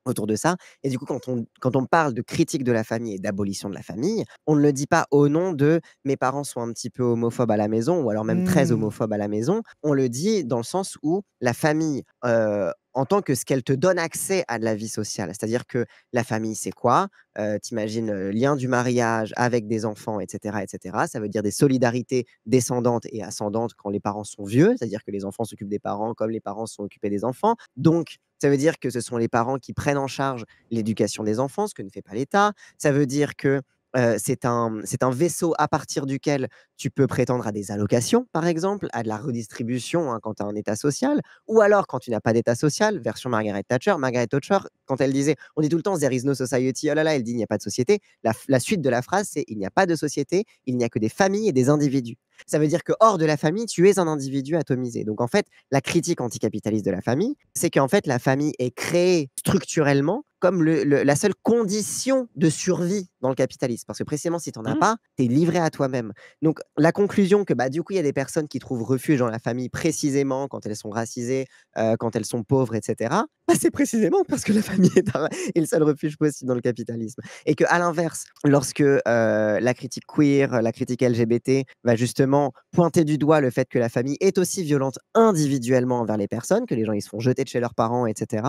autour de ça. Et du coup, quand on parle de critique de la famille et d'abolition de la famille, on ne le dit pas au nom de mes parents sont un petit peu homophobes à la maison, ou alors même très homophobes à la maison. On le dit dans le sens où la famille, en tant que ce qu'elle te donne accès à de la vie sociale. C'est-à-dire que la famille, c'est quoi? T'imagines lien du mariage avec des enfants, etc., etc. Ça veut dire des solidarités descendantes et ascendantes quand les parents sont vieux, c'est-à-dire que les enfants s'occupent des parents comme les parents sont occupés des enfants. Donc, ça veut dire que ce sont les parents qui prennent en charge l'éducation des enfants, ce que ne fait pas l'État. Ça veut dire que c'est un vaisseau à partir duquel tu peux prétendre à des allocations, par exemple, à de la redistribution hein, quand tu as un état social, ou alors quand tu n'as pas d'état social, version Margaret Thatcher. Margaret Thatcher, quand elle disait, on dit tout le temps there is no society, oh là là, elle dit il n'y a pas de société. La suite de la phrase, c'est il n'y a pas de société, il n'y a que des familles et des individus. Ça veut dire que hors de la famille, tu es un individu atomisé. Donc en fait, la critique anticapitaliste de la famille, c'est qu'en fait, la famille est créée structurellement comme la seule condition de survie dans le capitalisme. Parce que précisément, si tu n'en as pas, tu es livré à toi-même. Donc la conclusion que du coup, il y a des personnes qui trouvent refuge dans la famille précisément quand elles sont racisées, quand elles sont pauvres, etc. C'est précisément parce que la famille est le seul refuge possible dans le capitalisme. Et qu'à l'inverse, lorsque la critique queer, la critique LGBT va justement pointer du doigt le fait que la famille est aussi violente individuellement envers les personnes, que les gens ils se font jeter de chez leurs parents, etc.,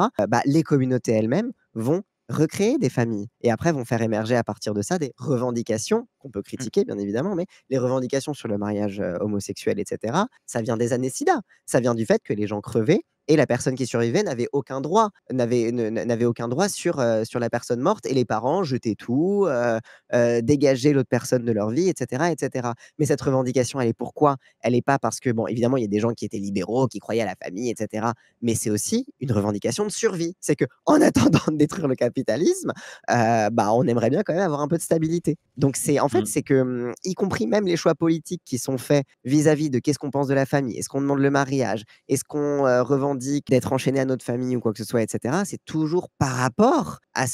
les communautés elles-mêmes vont recréer des familles et après vont faire émerger à partir de ça des revendications qu'on peut critiquer bien évidemment, mais les revendications sur le mariage homosexuel, etc., ça vient des années SIDA, ça vient du fait que les gens crevaient et la personne qui survivait n'avait aucun droit, n'avait aucun droit sur la personne morte et les parents jetaient tout, dégageaient l'autre personne de leur vie, etc., etc. Mais cette revendication, elle est pourquoi? Elle n'est pas parce que, bon, évidemment, il y a des gens qui étaient libéraux, qui croyaient à la famille, etc. Mais c'est aussi une revendication de survie. C'est qu'en attendant de détruire le capitalisme, on aimerait bien quand même avoir un peu de stabilité. Donc, en fait, c'est que, y compris même les choix politiques qui sont faits vis-à-vis de qu'est-ce qu'on pense de la famille, est-ce qu'on demande le mariage, est-ce qu'on revendique d'être enchaîné à notre famille ou quoi que ce soit, etc., c'est toujours par rapport à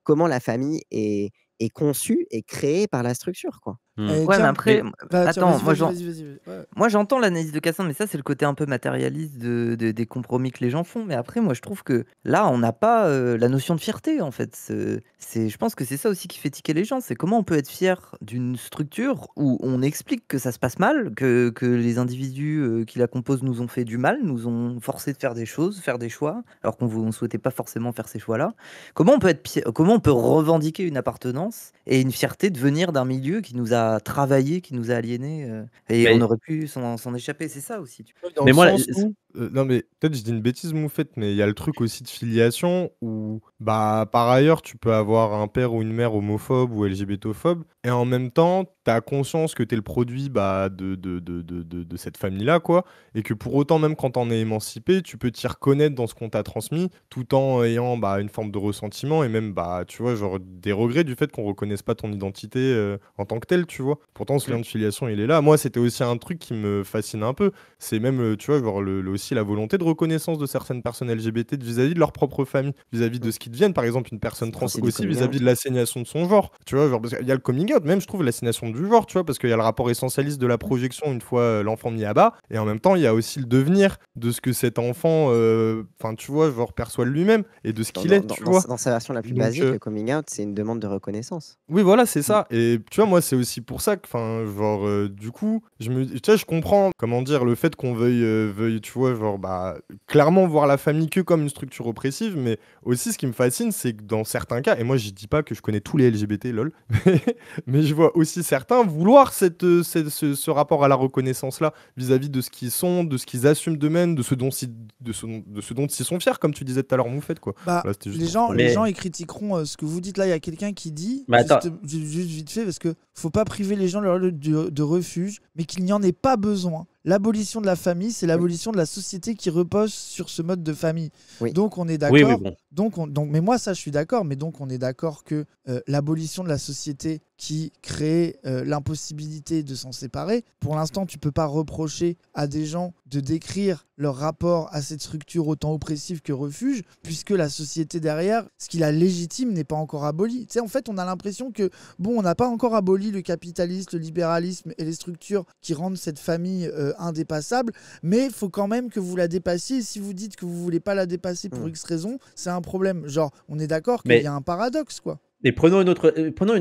comment la famille est conçue et créée par la structure, quoi. Ouais, mais après, attends, vas-y. moi j'entends l'analyse de Cassandre, mais ça c'est le côté un peu matérialiste des compromis que les gens font. Mais après, moi je trouve que là, on n'a pas la notion de fierté en fait. Je pense que c'est ça aussi qui fait tiquer les gens. C'est comment on peut être fier d'une structure où on explique que ça se passe mal, que les individus qui la composent nous ont fait du mal, nous ont forcé de faire des choses, faire des choix, alors qu'on ne souhaitait pas forcément faire ces choix-là. Comment on peut revendiquer une appartenance et une fierté de venir d'un milieu qui nous a travaillé, qui nous a aliénés, et on aurait pu s'en échapper, c'est ça aussi. Dans Mais le moi, sens où, non mais peut-être je dis une bêtise Moufette, mais il y a le truc aussi de filiation où par ailleurs tu peux avoir un père ou une mère homophobe ou LGBTophobe et en même temps tu as conscience que tu es le produit de cette famille-là quoi, et que pour autant même quand t'en es émancipé, tu peux t'y reconnaître dans ce qu'on t'a transmis tout en ayant une forme de ressentiment et même tu vois genre des regrets du fait qu'on reconnaisse pas ton identité en tant que telle, tu vois. Pourtant ce lien de filiation il est là. Moi c'était aussi un truc qui me fascine un peu, c'est même tu vois genre aussi la volonté de reconnaissance de certaines personnes LGBT vis-à-vis de leur propre famille, vis-à-vis de ce qu'ils deviennent, par exemple une personne trans aussi vis-à-vis de l'assignation de son genre, tu vois, genre parce qu'il y a le coming out, même je trouve l'assignation du genre, tu vois, parce qu'il y a le rapport essentialiste de la projection une fois l'enfant mis à bas, et en même temps il y a aussi le devenir de ce que cet enfant tu vois, genre perçoit lui-même et de ce qu'il est, tu vois. Dans sa version la plus basique, le coming out, c'est une demande de reconnaissance. Oui, voilà, c'est ça. Et tu vois, moi, c'est aussi pour ça que, du coup, je comprends, comment dire, le fait qu'on veuille, tu vois, genre, clairement voir la famille que comme une structure oppressive, mais aussi ce qui me fascine, c'est que dans certains cas, et moi, je dis pas que je connais tous les LGBT, lol, mais je vois aussi certains vouloir ce rapport à la reconnaissance-là vis-à-vis de ce qu'ils sont, de ce qu'ils assument d'eux-mêmes, de ce dont ils sont fiers, comme tu disais tout à l'heure, Moufette, quoi. Voilà, les gens, ils critiqueront ce que vous dites là. Il y a quelqu'un qui dit, juste vite fait, parce que faut pas priver les gens de refuge, mais qu'il n'y en ait pas besoin. L'abolition de la famille, c'est l'abolition de la société qui repose sur ce mode de famille. Oui. Donc on est d'accord. Oui, bon. Mais moi ça je suis d'accord. Mais donc on est d'accord que l'abolition de la société qui crée l'impossibilité de s'en séparer. Pour l'instant, tu peux pas reprocher à des gens de décrire leur rapport à cette structure autant oppressive que refuge, puisque la société derrière, ce qui la légitime, n'est pas encore aboli. Tu sais, en fait, on a l'impression que on n'a pas encore aboli le capitalisme, le libéralisme et les structures qui rendent cette famille indépassable, mais il faut quand même que vous la dépassiez. Et si vous dites que vous voulez pas la dépasser pour X raison, c'est un problème. Genre, on est d'accord qu'il y a un paradoxe, quoi. Mais prenons une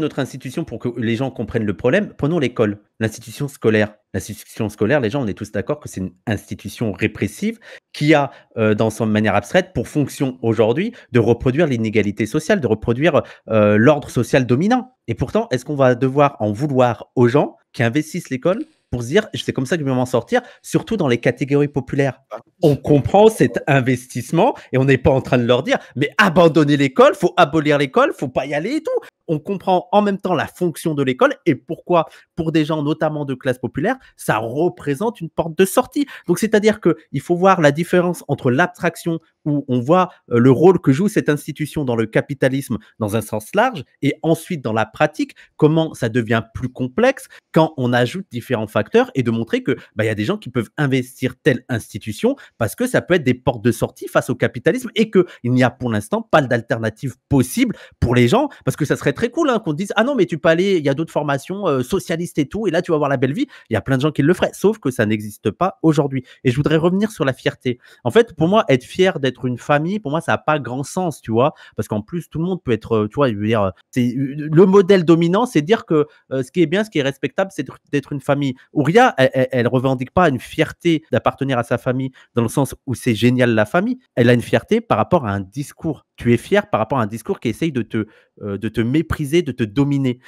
autre institution pour que les gens comprennent le problème. Prenons l'école, l'institution scolaire. L'institution scolaire, les gens, on est tous d'accord que c'est une institution répressive qui a, dans son manière abstraite, pour fonction aujourd'hui de reproduire l'inégalité sociale, de reproduire l'ordre social dominant. Et pourtant, est-ce qu'on va devoir en vouloir aux gens qui investissent l'école pour se dire, c'est comme ça que je vais m'en sortir, surtout dans les catégories populaires. On comprend cet investissement et on n'est pas en train de leur dire, mais abandonnez l'école, faut abolir l'école, faut pas y aller et tout. on comprend en même temps la fonction de l'école et pourquoi, pour des gens notamment de classe populaire, ça représente une porte de sortie. Donc, c'est-à-dire qu'il faut voir la différence entre l'abstraction où on voit le rôle que joue cette institution dans le capitalisme dans un sens large et ensuite dans la pratique, comment ça devient plus complexe quand on ajoute différents facteurs et de montrer que y a des gens qui peuvent investir telle institution parce que ça peut être des portes de sortie face au capitalisme et qu'il n'y a pour l'instant pas d'alternative possible pour les gens parce que ça serait très cool qu'on te dise ah non mais tu peux aller, il y a d'autres formations socialistes et tout et là tu vas avoir la belle vie. Il y a plein de gens qui le feraient, sauf que ça n'existe pas aujourd'hui. Et je voudrais revenir sur la fierté. En fait, pour moi, être fier d'être une famille, pour moi, ça n'a pas grand sens, tu vois, parce qu'en plus, tout le monde peut être, tu vois, je veux dire, c'est le modèle dominant, c'est dire que ce qui est bien, ce qui est respectable, c'est d'être une famille. Ouria, elle revendique pas une fierté d'appartenir à sa famille dans le sens où c'est génial la famille. Elle a une fierté par rapport à un discours. Tu es fier par rapport à un discours qui essaye de te mépriser, de te dominer.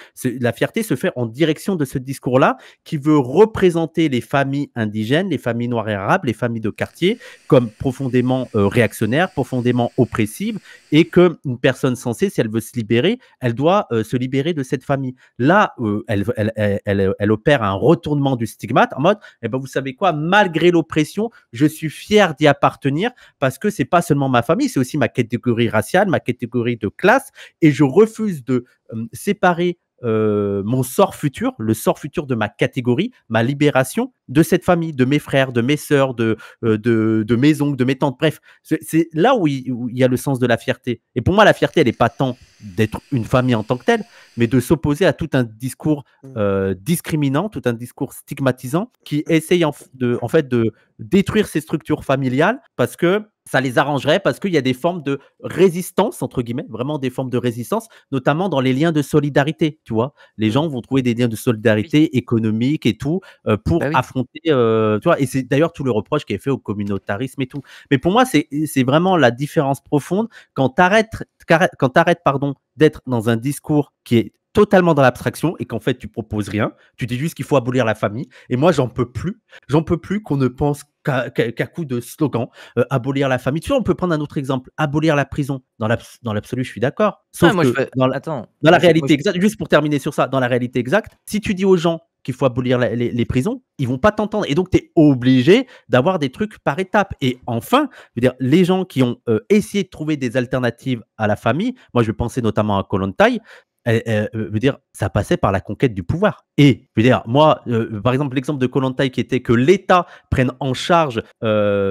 La fierté se fait en direction de ce discours-là qui veut représenter les familles indigènes, les familles noires et arabes, les familles de quartier comme profondément réactionnaires, profondément oppressives et qu'une personne censée, si elle veut se libérer, elle doit se libérer de cette famille. Là, elle opère un retournement du stigmate en mode, vous savez quoi, malgré l'oppression, je suis fier d'y appartenir parce que c'est pas seulement ma famille, c'est aussi ma catégorie raciale, ma catégorie de classe et je refuse de séparer mon sort futur, le sort futur de ma catégorie, ma libération de cette famille, de mes frères, de mes sœurs, de mes oncles, de mes tantes. Bref, c'est là où il y a le sens de la fierté. Et pour moi, la fierté, elle n'est pas tant d'être une famille en tant que telle, mais de s'opposer à tout un discours discriminant, tout un discours stigmatisant qui essaye en fait de détruire ces structures familiales parce que ça les arrangerait, parce qu'il y a des formes de résistance, entre guillemets, vraiment des formes de résistance, notamment dans les liens de solidarité, tu vois. Les gens vont trouver des liens de solidarité économique et tout pour affronter, tu vois, et c'est d'ailleurs tout le reproche qui est fait au communautarisme et tout. Mais pour moi, c'est vraiment la différence profonde quand t'arrêtes, pardon, d'être dans un discours qui est totalement dans l'abstraction et qu'en fait tu proposes rien, tu dis juste qu'il faut abolir la famille et moi j'en peux plus qu'on ne pense qu'à coup de slogan, abolir la famille. Tu vois, on peut prendre un autre exemple, abolir la prison. Dans l'absolu, je suis d'accord. Sauf que dans la réalité exacte, juste pour terminer sur ça, dans la réalité exacte, si tu dis aux gens qu'il faut abolir les prisons, ils vont pas t'entendre. Et donc, tu es obligé d'avoir des trucs par étapes. Et enfin, je veux dire, les gens qui ont essayé de trouver des alternatives à la famille, moi, je vais penser notamment à Kollontai, veut dire, ça passait par la conquête du pouvoir. Et, je veux dire, moi, par exemple, l'exemple de Kollontai qui était que l'État prenne en charge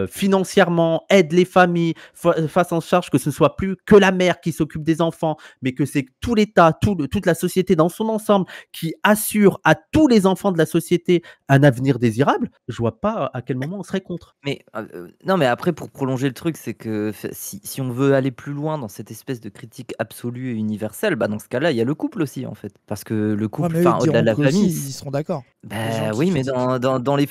financièrement, aide les familles, fasse en charge que ce ne soit plus que la mère qui s'occupe des enfants, mais que c'est tout l'État, toute la société dans son ensemble qui assure à tous les enfants de la société un avenir désirable, je vois pas à quel moment on serait contre. Mais non, mais après, pour prolonger le truc, c'est que si on veut aller plus loin dans cette espèce de critique absolue et universelle, dans ce cas-là, il y a le couple aussi, en fait. Parce que le couple, au-delà de la famille. Ils seront d'accord. Oui, mais dans les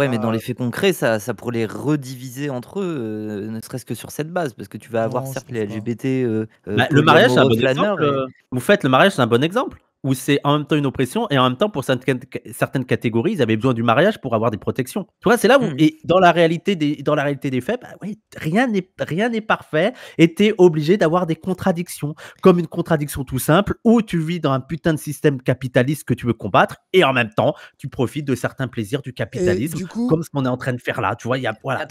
mais dans les faits concrets, ça pourrait les rediviser entre eux, ne serait-ce que sur cette base, parce que tu vas avoir certes les LGBT. Le mariage, c'est un bon exemple. Vous faites le mariage, c'est un bon exemple. Où c'est en même temps une oppression et en même temps pour certaines catégories ils avaient besoin du mariage pour avoir des protections. Tu vois, c'est là où et dans la réalité des faits, rien n'est parfait et t'es obligé d'avoir des contradictions, comme une contradiction tout simple où tu vis dans un putain de système capitaliste que tu veux combattre et en même temps tu profites de certains plaisirs du capitalisme, du coup, comme ce qu'on est en train de faire là. Tu vois, il y a voilà.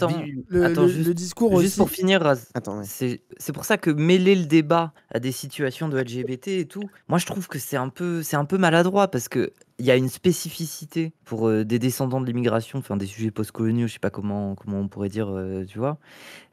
Le discours juste aussi. Pour finir, c'est pour ça que mêler le débat à des situations de LGBT et tout, moi je trouve que c'est un peu maladroit parce que il y a une spécificité pour des descendants de l'immigration, enfin des sujets postcoloniaux, je sais pas comment on pourrait dire, tu vois.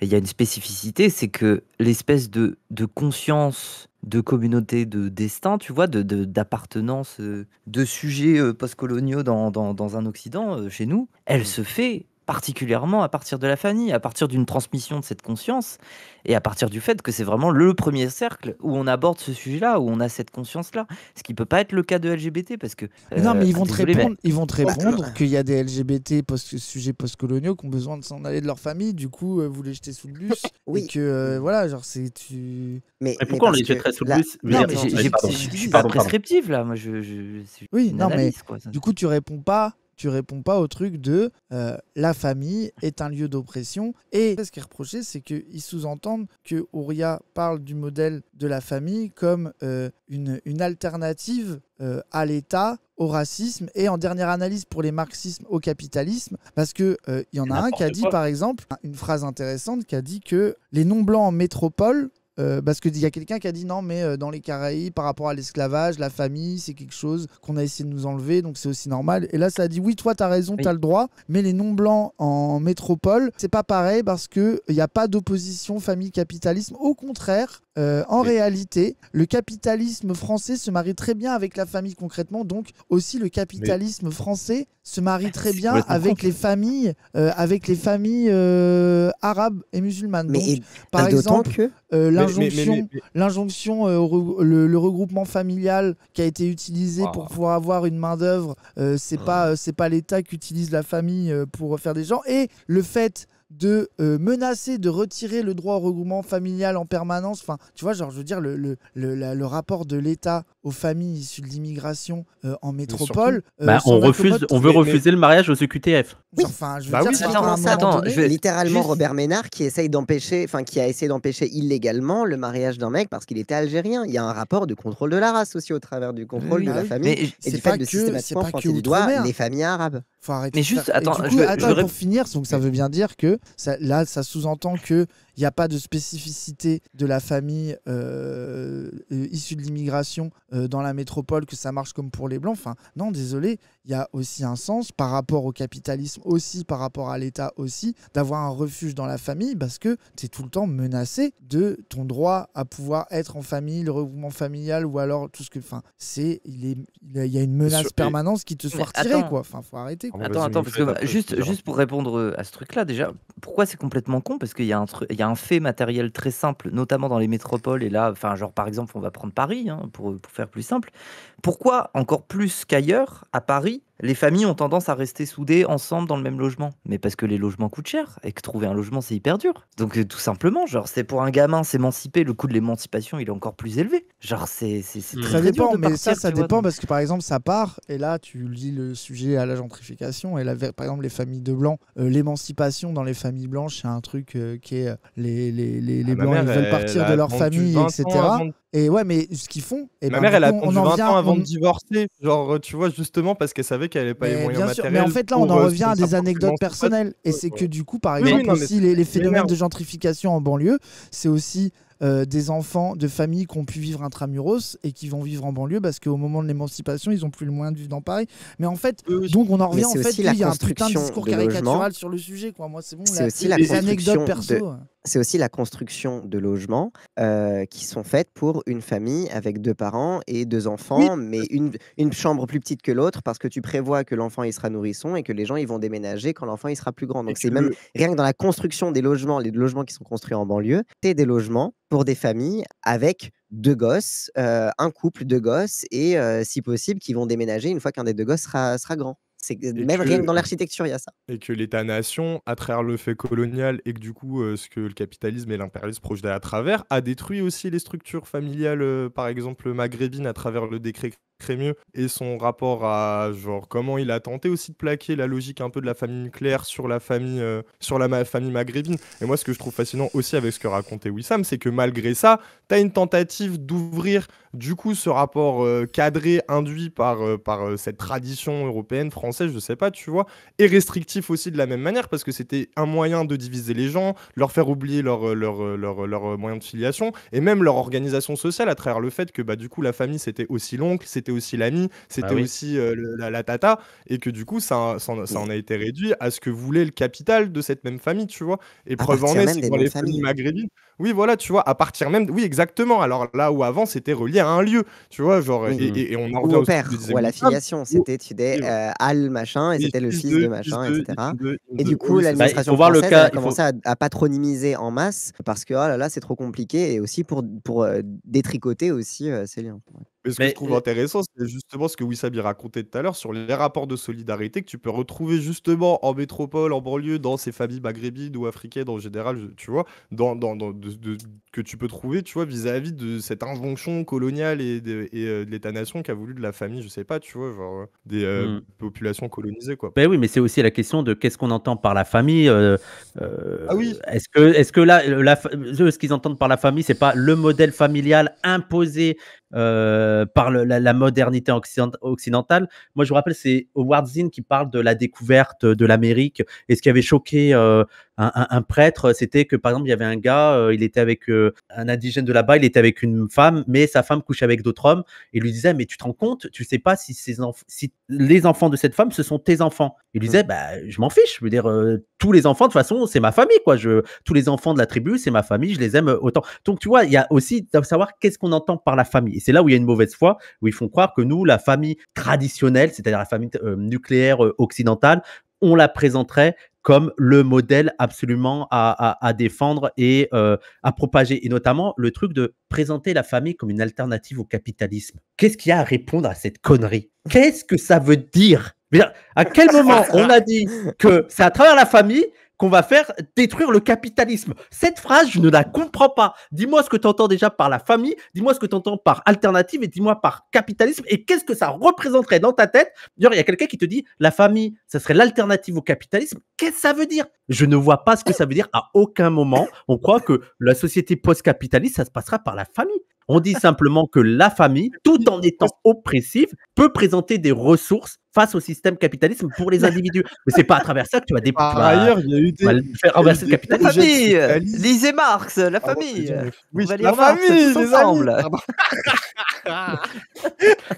Il y a une spécificité, c'est que l'espèce de conscience de communauté, de destin, tu vois, d'appartenance, de sujets postcoloniaux dans un Occident, chez nous, elle se fait particulièrement à partir de la famille, à partir d'une transmission de cette conscience et à partir du fait que c'est vraiment le premier cercle où on aborde ce sujet-là, où on a cette conscience-là. Ce qui peut pas être le cas de LGBT parce que... non, mais ils vont te répondre qu'il y a des LGBT sujets postcoloniaux qui ont besoin de s'en aller de leur famille, du coup, vous les jetez sous le bus. Oui. Et que, voilà, genre, c'est... Tu... Mais pourquoi on les jetterait sous le bus? Je suis pas prescriptif, là. Moi, oui, non, analyse, mais du coup, tu réponds pas tu réponds pas au truc de la famille est un lieu d'oppression. Et ce qui est reproché, c'est qu'ils sous-entendent que Ouria parle du modèle de la famille comme une alternative à l'État, au racisme et en dernière analyse pour les marxismes au capitalisme, parce que il y en a un qui a dit par exemple une phrase intéressante qui a dit que les non-blancs en métropole parce qu'il y a quelqu'un qui a dit non mais dans les Caraïbes par rapport à l'esclavage, la famille c'est quelque chose qu'on a essayé de nous enlever donc c'est aussi normal, et là ça a dit oui toi t'as raison, t'as le droit, mais les non-blancs en métropole c'est pas pareil parce qu'il n'y a pas d'opposition famille-capitalisme, au contraire en réalité le capitalisme français se marie très bien avec la famille concrètement, donc aussi le capitalisme français se marie très bien avec les familles arabes et musulmanes. Mais Donc, par exemple, l'injonction le regroupement familial qui a été utilisé pour pouvoir avoir une main d'œuvre, c'est pas l'État qui utilise la famille pour faire des gens, et le fait de menacer de retirer le droit au regroupement familial en permanence, enfin tu vois, genre je veux dire le rapport de l'État aux familles issues de l'immigration en métropole, on veut refuser le mariage aux EQTF. Oui. Enfin, je veux dire, attends, littéralement Robert Ménard qui a essayé d'empêcher illégalement le mariage d'un mec parce qu'il était algérien. Il y a un rapport de contrôle de la race aussi au travers du contrôle de la famille et du fait de systématiquement pointer du doigt les familles arabes. Faut arrêter. Mais juste, pour finir, donc ça veut bien dire que ça sous-entend que il n'y a pas de spécificité de la famille issue de l'immigration dans la métropole, que ça marche comme pour les Blancs. Enfin, non, désolé, il y a aussi un sens par rapport au capitalisme, aussi par rapport à l'État, aussi, d'avoir un refuge dans la famille parce que tu es tout le temps menacé de ton droit à pouvoir être en famille, le regroupement familial, ou alors tout ce que... Enfin, il y a une menace permanente qui te soit retirée, quoi. Enfin, faut arrêter, quoi. Attends, parce que juste pour répondre à ce truc-là, déjà, pourquoi c'est complètement con? Parce qu'il y a un fait matériel très simple, notamment dans les métropoles, et là, enfin, genre par exemple, on va prendre Paris, hein, pour faire plus simple. Pourquoi, encore plus qu'ailleurs, à Paris, les familles ont tendance à rester soudées ensemble dans le même logement? Mais parce que les logements coûtent cher et que trouver un logement c'est hyper dur. Donc tout simplement, genre c'est pour un gamin s'émanciper, le coût de l'émancipation il est encore plus élevé. Genre c'est ça très dépend, dur de mais partir, ça tu vois, dépend donc. parce que par exemple ça part et là tu lis le sujet à la gentrification et là par exemple les familles de blancs, l'émancipation dans les familles blanches c'est un truc qui est les blancs ils veulent partir de leur famille, etc. Et ouais, mais ce qu'ils font, ma mère elle a attendu 20 ans avant de divorcer, genre tu vois, justement parce qu'elle savait qu'elle n'avait pas les moyens matériels. Mais en fait là on en revient à des anecdotes personnelles, et c'est que du coup par exemple aussi les phénomènes de gentrification en banlieue, c'est aussi des enfants de familles qui ont pu vivre intramuros et qui vont vivre en banlieue parce qu'au moment de l'émancipation ils n'ont plus le moyen de vivre dans Paris. Mais en fait, donc on en revient en fait qu'il y a un putain de discours caricatural sur le sujet, quoi. Moi c'est bon, les anecdotes perso. C'est aussi la construction de logements qui sont faites pour une famille avec 2 parents et 2 enfants, mais une chambre plus petite que l'autre parce que tu prévois que l'enfant il sera nourrisson et que les gens ils vont déménager quand l'enfant il sera plus grand. Donc c'est même rien que dans la construction des logements, les logements qui sont construits en banlieue, c'est des logements pour des familles avec 2 gosses, un couple de gosses et si possible qui vont déménager une fois qu'un des 2 gosses sera grand. C'est même rien que dans l'architecture, il y a ça. Et que l'État-nation, à travers le fait colonial et que du coup, ce que le capitalisme et l'impérialisme projetaient à travers, a détruit aussi les structures familiales, par exemple maghrébines, à travers le décret Crémieux et son rapport à genre comment il a tenté aussi de plaquer la logique un peu de la famille nucléaire sur la famille famille maghrébine. Et moi ce que je trouve fascinant aussi avec ce que racontait Wissam, c'est que malgré ça, t'as une tentative d'ouvrir du coup ce rapport cadré, induit par cette tradition européenne, française, je sais pas, tu vois, et restrictif aussi de la même manière parce que c'était un moyen de diviser les gens, leur faire oublier leur moyen de filiation et même leur organisation sociale à travers le fait que bah du coup la famille c'était aussi l'oncle, c'était aussi l'ami, c'était aussi la tata, et que du coup ça en a été réduit à ce que voulait le capital de cette même famille, tu vois. Et preuve en est, c'est dans les familles maghrébines. Oui, voilà, tu vois, à partir même, oui, exactement. Alors là où avant c'était relié à un lieu, tu vois, genre, et on en revient au père, ou à la filiation, c'était tu dis Al machin, et c'était le fils de machin, etc. Et du coup, l'administration française a commencé à patronymiser en masse parce que oh là là, c'est trop compliqué, et aussi pour détricoter aussi ces liens. Mais ce que je trouve intéressant, c'est justement ce que Wissam racontait tout à l'heure sur les rapports de solidarité que tu peux retrouver justement en métropole, en banlieue, dans ces familles maghrébines ou africaines en général, tu vois, que que tu peux trouver, tu vois, vis-à-vis de cette injonction coloniale de l'État-nation qui a voulu de la famille, je sais pas, tu vois, genre des Hmm. populations colonisées, quoi. Ben oui, mais c'est aussi la question de qu'est-ce qu'on entend par la famille. Ah oui, Est-ce que là, eux, ce qu'ils entendent par la famille, c'est pas le modèle familial imposé par la modernité occidentale. Moi, je vous rappelle, c'est Howard Zinn qui parle de la découverte de l'Amérique. Et ce qui avait choqué un prêtre, c'était que, par exemple, il y avait un gars, il était avec un indigène de là-bas, il était avec une femme, mais sa femme couchait avec d'autres hommes. Et il lui disait, mais tu te rends compte, tu sais pas si si les enfants de cette femme, ce sont tes enfants. Il lui disait, bah, je m'en fiche. Je veux dire, tous les enfants, de toute façon, c'est ma famille, quoi. Tous les enfants de la tribu, c'est ma famille, je les aime autant. Donc, tu vois, il y a aussi de savoir qu'est-ce qu'on entend par la famille. Et c'est là où il y a une mauvaise foi, où ils font croire que nous, la famille traditionnelle, c'est-à-dire la famille nucléaire occidentale, on la présenterait comme le modèle absolument à défendre et à propager. Et notamment, le truc de présenter la famille comme une alternative au capitalisme. Qu'est-ce qu'il y a à répondre à cette connerie? Qu'est-ce que ça veut dire? À quel moment on a dit que c'est à travers la famille qu'on va faire détruire le capitalisme? Cette phrase, je ne la comprends pas. Dis-moi ce que tu entends déjà par la famille, dis-moi ce que tu entends par alternative et dis-moi par capitalisme et qu'est-ce que ça représenterait dans ta tête. D'ailleurs, il y a quelqu'un qui te dit la famille, ça serait l'alternative au capitalisme. Qu'est-ce que ça veut dire? Je ne vois pas ce que ça veut dire. À aucun moment, on croit que la société post-capitaliste, ça se passera par la famille. On dit simplement que la famille, tout en étant oppressive, peut présenter des ressources face au système capitalisme pour les individus. Mais c'est pas à travers ça que tu vas par ailleurs, il y a eu faire renverser le La capitalisme. famille, socialistes. lisez Marx, la Pardon, famille. oui, On va la lire Marx famille, tous les ensemble. amis.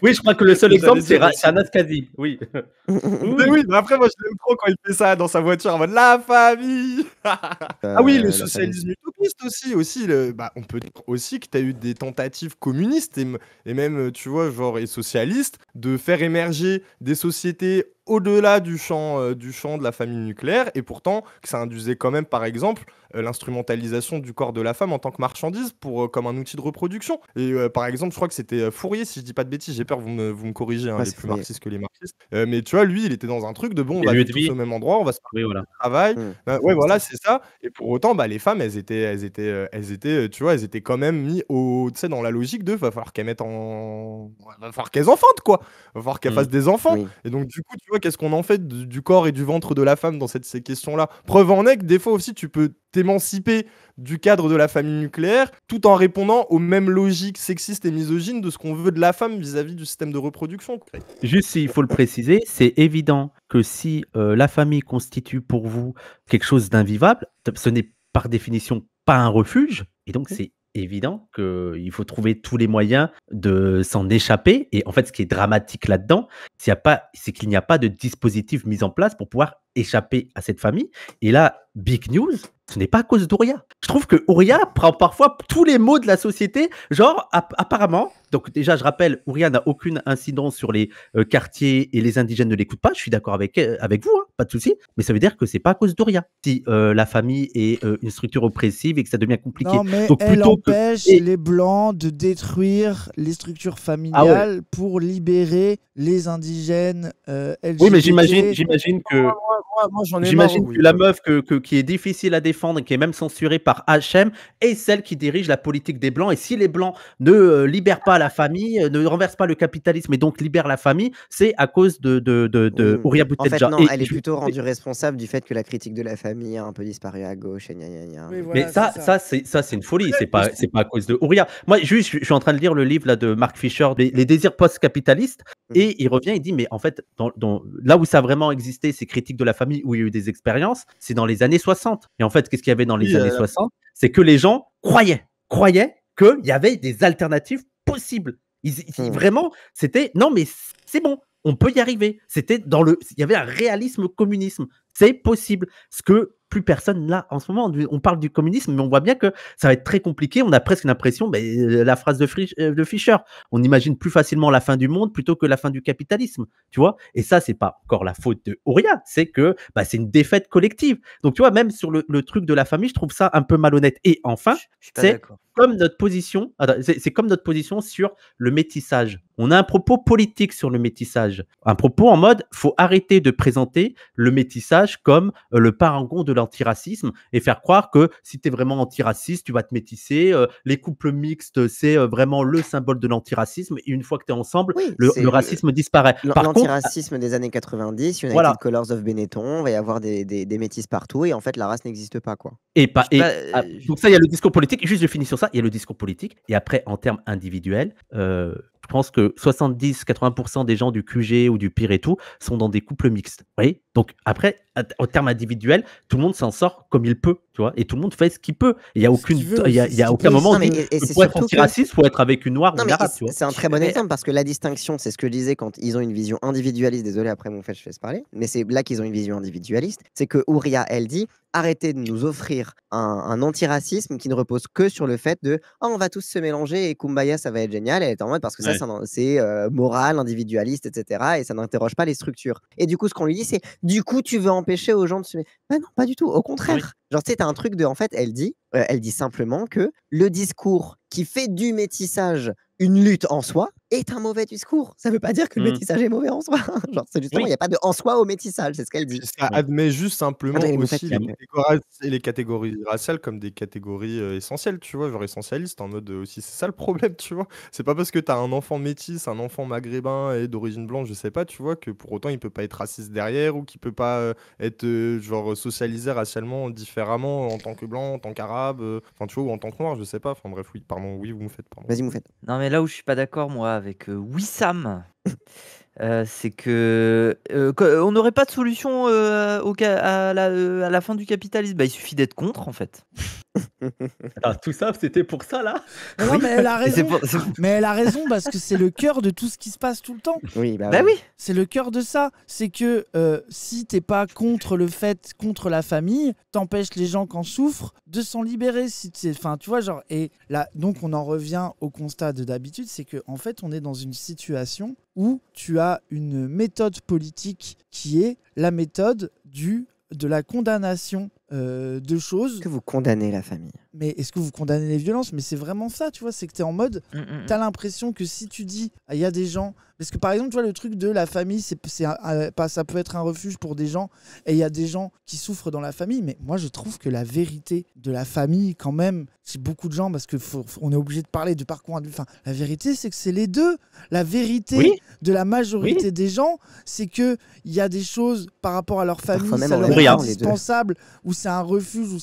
Oui, je crois que le seul J'allais exemple, c'est dire aussi. Anastasie. Oui. Mais oui, mais après, moi, je l'aime trop quand il fait ça dans sa voiture en mode la famille. Ah oui, le La socialisme utopiste aussi bah, on peut dire aussi que tu as eu des tentatives communistes et même, tu vois, genre, et socialistes, de faire émerger des sociétés au-delà du champ de la famille nucléaire, et pourtant que ça induisait quand même, par exemple, l'instrumentalisation du corps de la femme en tant que marchandise comme un outil de reproduction. Et par exemple, je crois que c'était Fourier, si je dis pas de bêtises, j'ai peur, vous me corrigez, hein, Ouais, les c'est plus Fourier. marxistes que les marxistes. Mais tu vois, lui, il était dans un truc de bon, on Et va lieu vivre de tous vie. au même endroit, on va se Oui, voilà. travail. Ouais, C'est voilà, ça. c'est ça. Et pour autant, bah, les femmes, elles étaient, tu vois, elles étaient quand même mises tu sais, dans la logique de va falloir qu'elles mettent va falloir qu'elles enfantent, quoi. Va falloir qu'elles Mm. fassent des enfants. Oui. Et donc, du coup, tu vois, qu'est-ce qu'on en fait du corps et du ventre de la femme dans ces questions-là? Preuve en est que des fois aussi, tu peux t'émanciper du cadre de la famille nucléaire tout en répondant aux mêmes logiques sexistes et misogynes de ce qu'on veut de la femme vis-à-vis du système de reproduction, quoi. Juste s'il faut le préciser, c'est évident que si la famille constitue pour vous quelque chose d'invivable, ce n'est par définition pas un refuge, et donc c'est évident qu'il faut trouver tous les moyens de s'en échapper. Et en fait, ce qui est dramatique là-dedans, c'est qu'il n'y a pas de dispositif mis en place pour pouvoir échapper à cette famille. Et là, big news, ce n'est pas à cause d'Ouria. Je trouve que Ouria prend parfois tous les maux de la société, genre apparemment. Donc déjà, je rappelle, Ouria n'a aucune incidence sur les quartiers et les indigènes ne l'écoutent pas. Je suis d'accord avec vous, hein, pas de souci. Mais ça veut dire que c'est pas à cause d'Ouria si la famille est une structure oppressive et que ça devient compliqué. Non, mais Donc elle plutôt que empêche et- les Blancs de détruire les structures familiales pour libérer les indigènes LGBT. Oui, mais j'imagine que Moi, j'en ai marre. J'imagine oui, que la quoi. meuf qui est difficile à défendre et qui est même censurée par H&M est celle qui dirige la politique des Blancs. Et si les Blancs ne libèrent pas la famille, ne renversent pas le capitalisme et donc libèrent la famille, c'est à cause de Oui. Ouria En fait, Boutedja. non, Et elle est je- plutôt rendue responsable du fait que la critique de la famille a un peu disparu à gauche et gna gna gna. Oui, Mais voilà, ça, c'est ça. c'est une folie. C'est Mais pas à cause de Ouria. Moi, juste, je suis en train de lire le livre là, de Mark Fisher, les désirs post-capitalistes. Et il revient, il dit, mais en fait, là où ça a vraiment existé, ces critiques de la famille, où il y a eu des expériences, c'est dans les années 60. Et en fait, qu'est-ce qu'il y avait dans les Oui, années 60? C'est que les gens croyaient qu'il y avait des alternatives possibles. Vraiment, c'était, non, mais c'est bon, on peut y arriver. Il y avait un réalisme communisme. C'est possible. Ce que plus personne là en ce moment. On parle du communisme, mais on voit bien que ça va être très compliqué. On a presque l'impression, la phrase de Fischer, on imagine plus facilement la fin du monde plutôt que la fin du capitalisme, tu vois. Et ça, c'est pas encore la faute de Ouria, c'est que c'est une défaite collective. Donc, tu vois, même sur le truc de la famille, je trouve ça un peu malhonnête. Et enfin, Je suis pas c'est d'accord. comme notre position, c'est comme notre position sur le métissage. On a un propos politique sur le métissage. Un propos en mode, faut arrêter de présenter le métissage comme le parangon de l'antiracisme et faire croire que si tu es vraiment antiraciste, tu vas te métisser. Les couples mixtes, c'est vraiment le symbole de l'antiracisme. Et une fois que tu es ensemble, Oui, le c'est racisme disparaît. Par contre, l'antiracisme des années 90, United voilà. Colors of Benetton, il va y avoir des métis partout et en fait la race n'existe pas quoi. Et Je sais pas, donc ça, il y a le discours politique. Juste, je finis sur ça. Il y a le discours politique. Et après, en termes individuels, je pense que 70-80% des gens du QG ou du pire et tout sont dans des couples mixtes. Vous voyez? Donc après, en termes individuels, tout le monde s'en sort comme il peut, tu vois. Et tout le monde fait ce qu'il peut. Il y a Ce qu'il veut, il y a c'est ce qu'il aucun peut. moment Non où mais pour c'est être surtout que antiraciste, faut être avec une noire ou non une mais arabe, tu vois. c'est un très bon mais exemple parce que la distinction, c'est ce que je disais quand ils ont une vision individualiste. Désolé, après mon fait, je laisse parler, mais c'est là qu'ils ont une vision individualiste. C'est que Ouria, elle dit arrêtez de nous offrir un antiracisme qui ne repose que sur le fait de oh, on va tous se mélanger et Kumbaya, ça va être génial. Elle est en mode parce que ça, Ouais. c'est moral, individualiste, etc. Et ça n'interroge pas les structures. Et du coup, ce qu'on lui dit, c'est du coup, tu veux empêcher aux gens de se. Bah non, pas du tout. Au Oui. contraire. Genre, tu sais, t'as un truc de. En fait, elle dit simplement que le discours qui fait du métissage une lutte en soi est un mauvais discours. Ça veut pas dire que le Mm. métissage est mauvais en soi. Genre, c'est justement, il n'y Oui. a pas de en soi au métissage, c'est ce qu'elle Puis dit. ça Oui. admet juste simplement Attends, il nous fait aussi qu'il a- les catégories raciales comme des catégories essentielles, tu vois, genre essentialistes, en mode aussi, c'est ça le problème, tu vois. C'est pas parce que t'as un enfant métis, un enfant maghrébin et d'origine blanche, je sais pas, tu vois, que pour autant il peut pas être raciste derrière ou qu'il peut pas être genre socialisé racialement différemment en tant que blanc, en tant qu'arabe, enfin tu vois, ou en tant que noir, je sais pas. Enfin bref, oui, pardon, oui, vous me faites, pardon. Vas-y, Moufette. non, mais là où je suis pas d'accord, moi, avec Wissam, c'est que on n'aurait pas de solution à la fin du capitalisme. Bah, il suffit d'être contre, en fait. Ah, tout ça, c'était pour ça, là? Mais non, Oui. mais elle a Et c'est raison. pour- Mais elle a raison parce que c'est le cœur de tout ce qui se passe tout le temps. Oui, bah, Bah oui. C'est le cœur de ça. C'est que si t'es pas contre le fait, contre la famille, t'empêches les gens qui en souffrent de s'en libérer. Enfin, tu vois, genre. Et là, donc, on en revient au constat d'habitude, c'est que en fait, on est dans une situation où tu as une méthode politique qui est la méthode de la condamnation de choses. que vous condamnez la famille. Mais est-ce que vous condamnez les violences? Mais c'est vraiment ça, tu vois, c'est que t'es en mode. Mm. T'as l'impression que si tu dis, il y a des gens. Parce que par exemple, tu vois, le truc de la famille, ça peut être un refuge pour des gens, et il y a des gens qui souffrent dans la famille. Mais moi, je trouve que la vérité de la famille, quand même, chez beaucoup de gens, parce qu'on est obligé de parler de parcours adulte. Enfin, la vérité, c'est que c'est les deux. La vérité Oui. de la majorité Oui. des gens, c'est que il y a des choses par rapport à leur famille, Parfois même ça en leur même est temps, les deux. indispensable, ou c'est un refuge, ou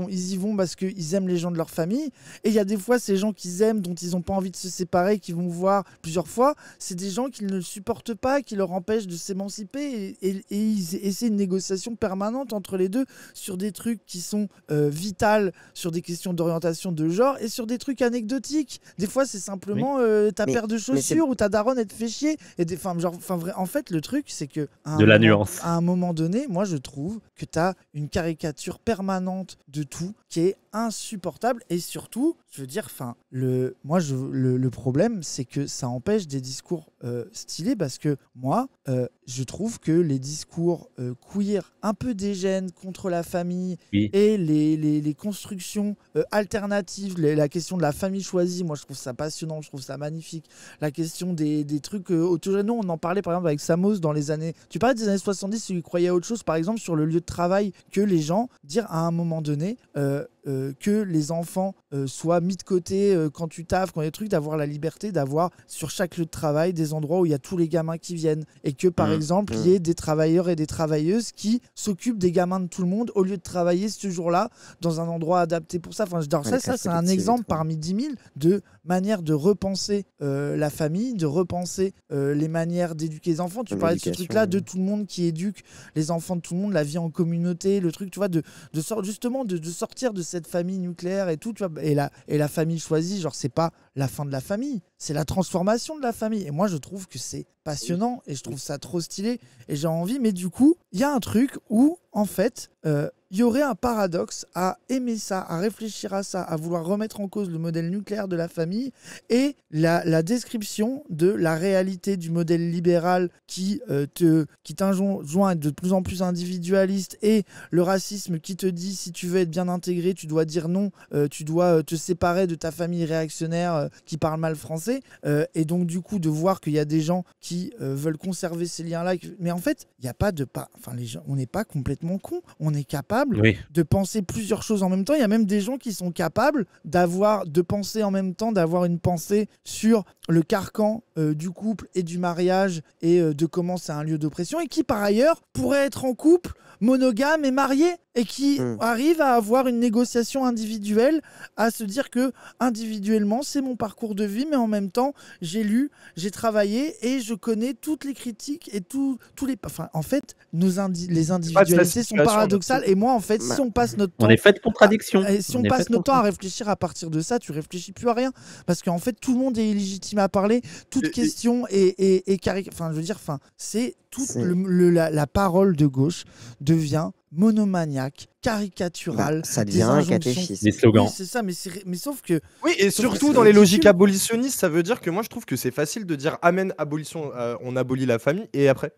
ils y vont parce qu'ils aiment les gens de leur famille. Et il y a des fois, ces gens qu'ils aiment, dont ils n'ont pas envie de se séparer, qui vont voir plusieurs fois, c'est des gens qu'ils ne supportent pas, qui leur empêchent de s'émanciper. Et c'est une négociation permanente entre les deux sur des trucs qui sont vitales, sur des questions d'orientation de genre, et sur des trucs anecdotiques. Des fois, c'est simplement ta Mais- paire de mais c'est- chaussures ou ta daronne, elle te fait chier. Et des femmes, genre, en fait, le truc, c'est que à un De la moment- nuance. à un moment donné, moi, je trouve que tu as une caricature permanente de tout qui est insupportable. Et surtout, je veux dire, le problème, c'est que ça empêche des discours stylés, parce que moi, je trouve que les discours queer, un peu dégènes contre la famille, Oui. et les constructions alternatives, la question de la famille choisie, moi, je trouve ça passionnant, je trouve ça magnifique. La question des trucs autour. Nous, on en parlait par exemple avec Samos dans les années. Tu parlais des années 70, tu croyais à autre chose, par exemple, sur le lieu de travail, que les gens dire à un moment donné que les enfants soient mis de côté quand tu taffes, quand il y a des trucs, d'avoir la liberté d'avoir sur chaque lieu de travail des endroits où il y a tous les gamins qui viennent, et que par exemple il y ait des travailleurs et des travailleuses qui s'occupent des gamins de tout le monde au lieu de travailler ce jour-là dans un endroit adapté pour ça. Enfin, ça c'est un exemple parmi 10 000 de manières de repenser la famille, de repenser les manières d'éduquer les enfants. Tu parlais de ce truc-là, de tout le monde qui éduque les enfants de tout le monde, la vie en communauté, le truc, tu vois, justement de sortir de cette famille nucléaire et tout, tu vois. Et la famille choisie, genre, c'est pas la fin de la famille, c'est la transformation de la famille. Et moi, je trouve que c'est passionnant et je trouve ça trop stylé et j'ai envie. Mais du coup, il y a un truc où, en fait, il y aurait un paradoxe à aimer ça, à réfléchir à ça, à vouloir remettre en cause le modèle nucléaire de la famille et la description de la réalité du modèle libéral qui t'enjoint à être de plus en plus individualiste et le racisme qui te dit si tu veux être bien intégré, tu dois dire non, tu dois te séparer de ta famille réactionnaire qui parle mal français. Et donc du coup de voir qu'il y a des gens qui veulent conserver ces liens-là. Mais en fait, il n'y a pas de... Enfin, les gens, on n'est pas complètement cons. On est capable de penser plusieurs choses en même temps. Il y a même des gens qui sont capables de penser en même temps, d'avoir une pensée sur le carcan du couple et du mariage et de comment c'est un lieu d'oppression et qui par ailleurs pourraient être en couple, monogame et marié et qui arrivent à avoir une négociation individuelle, à se dire que individuellement c'est mon parcours de vie, mais en même temps j'ai lu, j'ai travaillé et je connais toutes les critiques et tous les... Enfin, en fait, les individualités sont paradoxales et moi en fait, si on passe notre temps... On est fait de contradictions. Si on passe notre temps à réfléchir à partir de ça, tu réfléchis plus à rien parce qu'en fait tout le monde est illégitime à parler, toute question est enfin je veux dire, enfin c'est toute la parole de gauche devient monomaniaque, caricatural, ça devient un catéchisme. Des slogans. Oui, c'est ça, mais sauf que... Oui, et surtout dans les logiques abolitionnistes, ça veut dire que moi je trouve que c'est facile de dire amen, abolition, on abolit la famille, et après.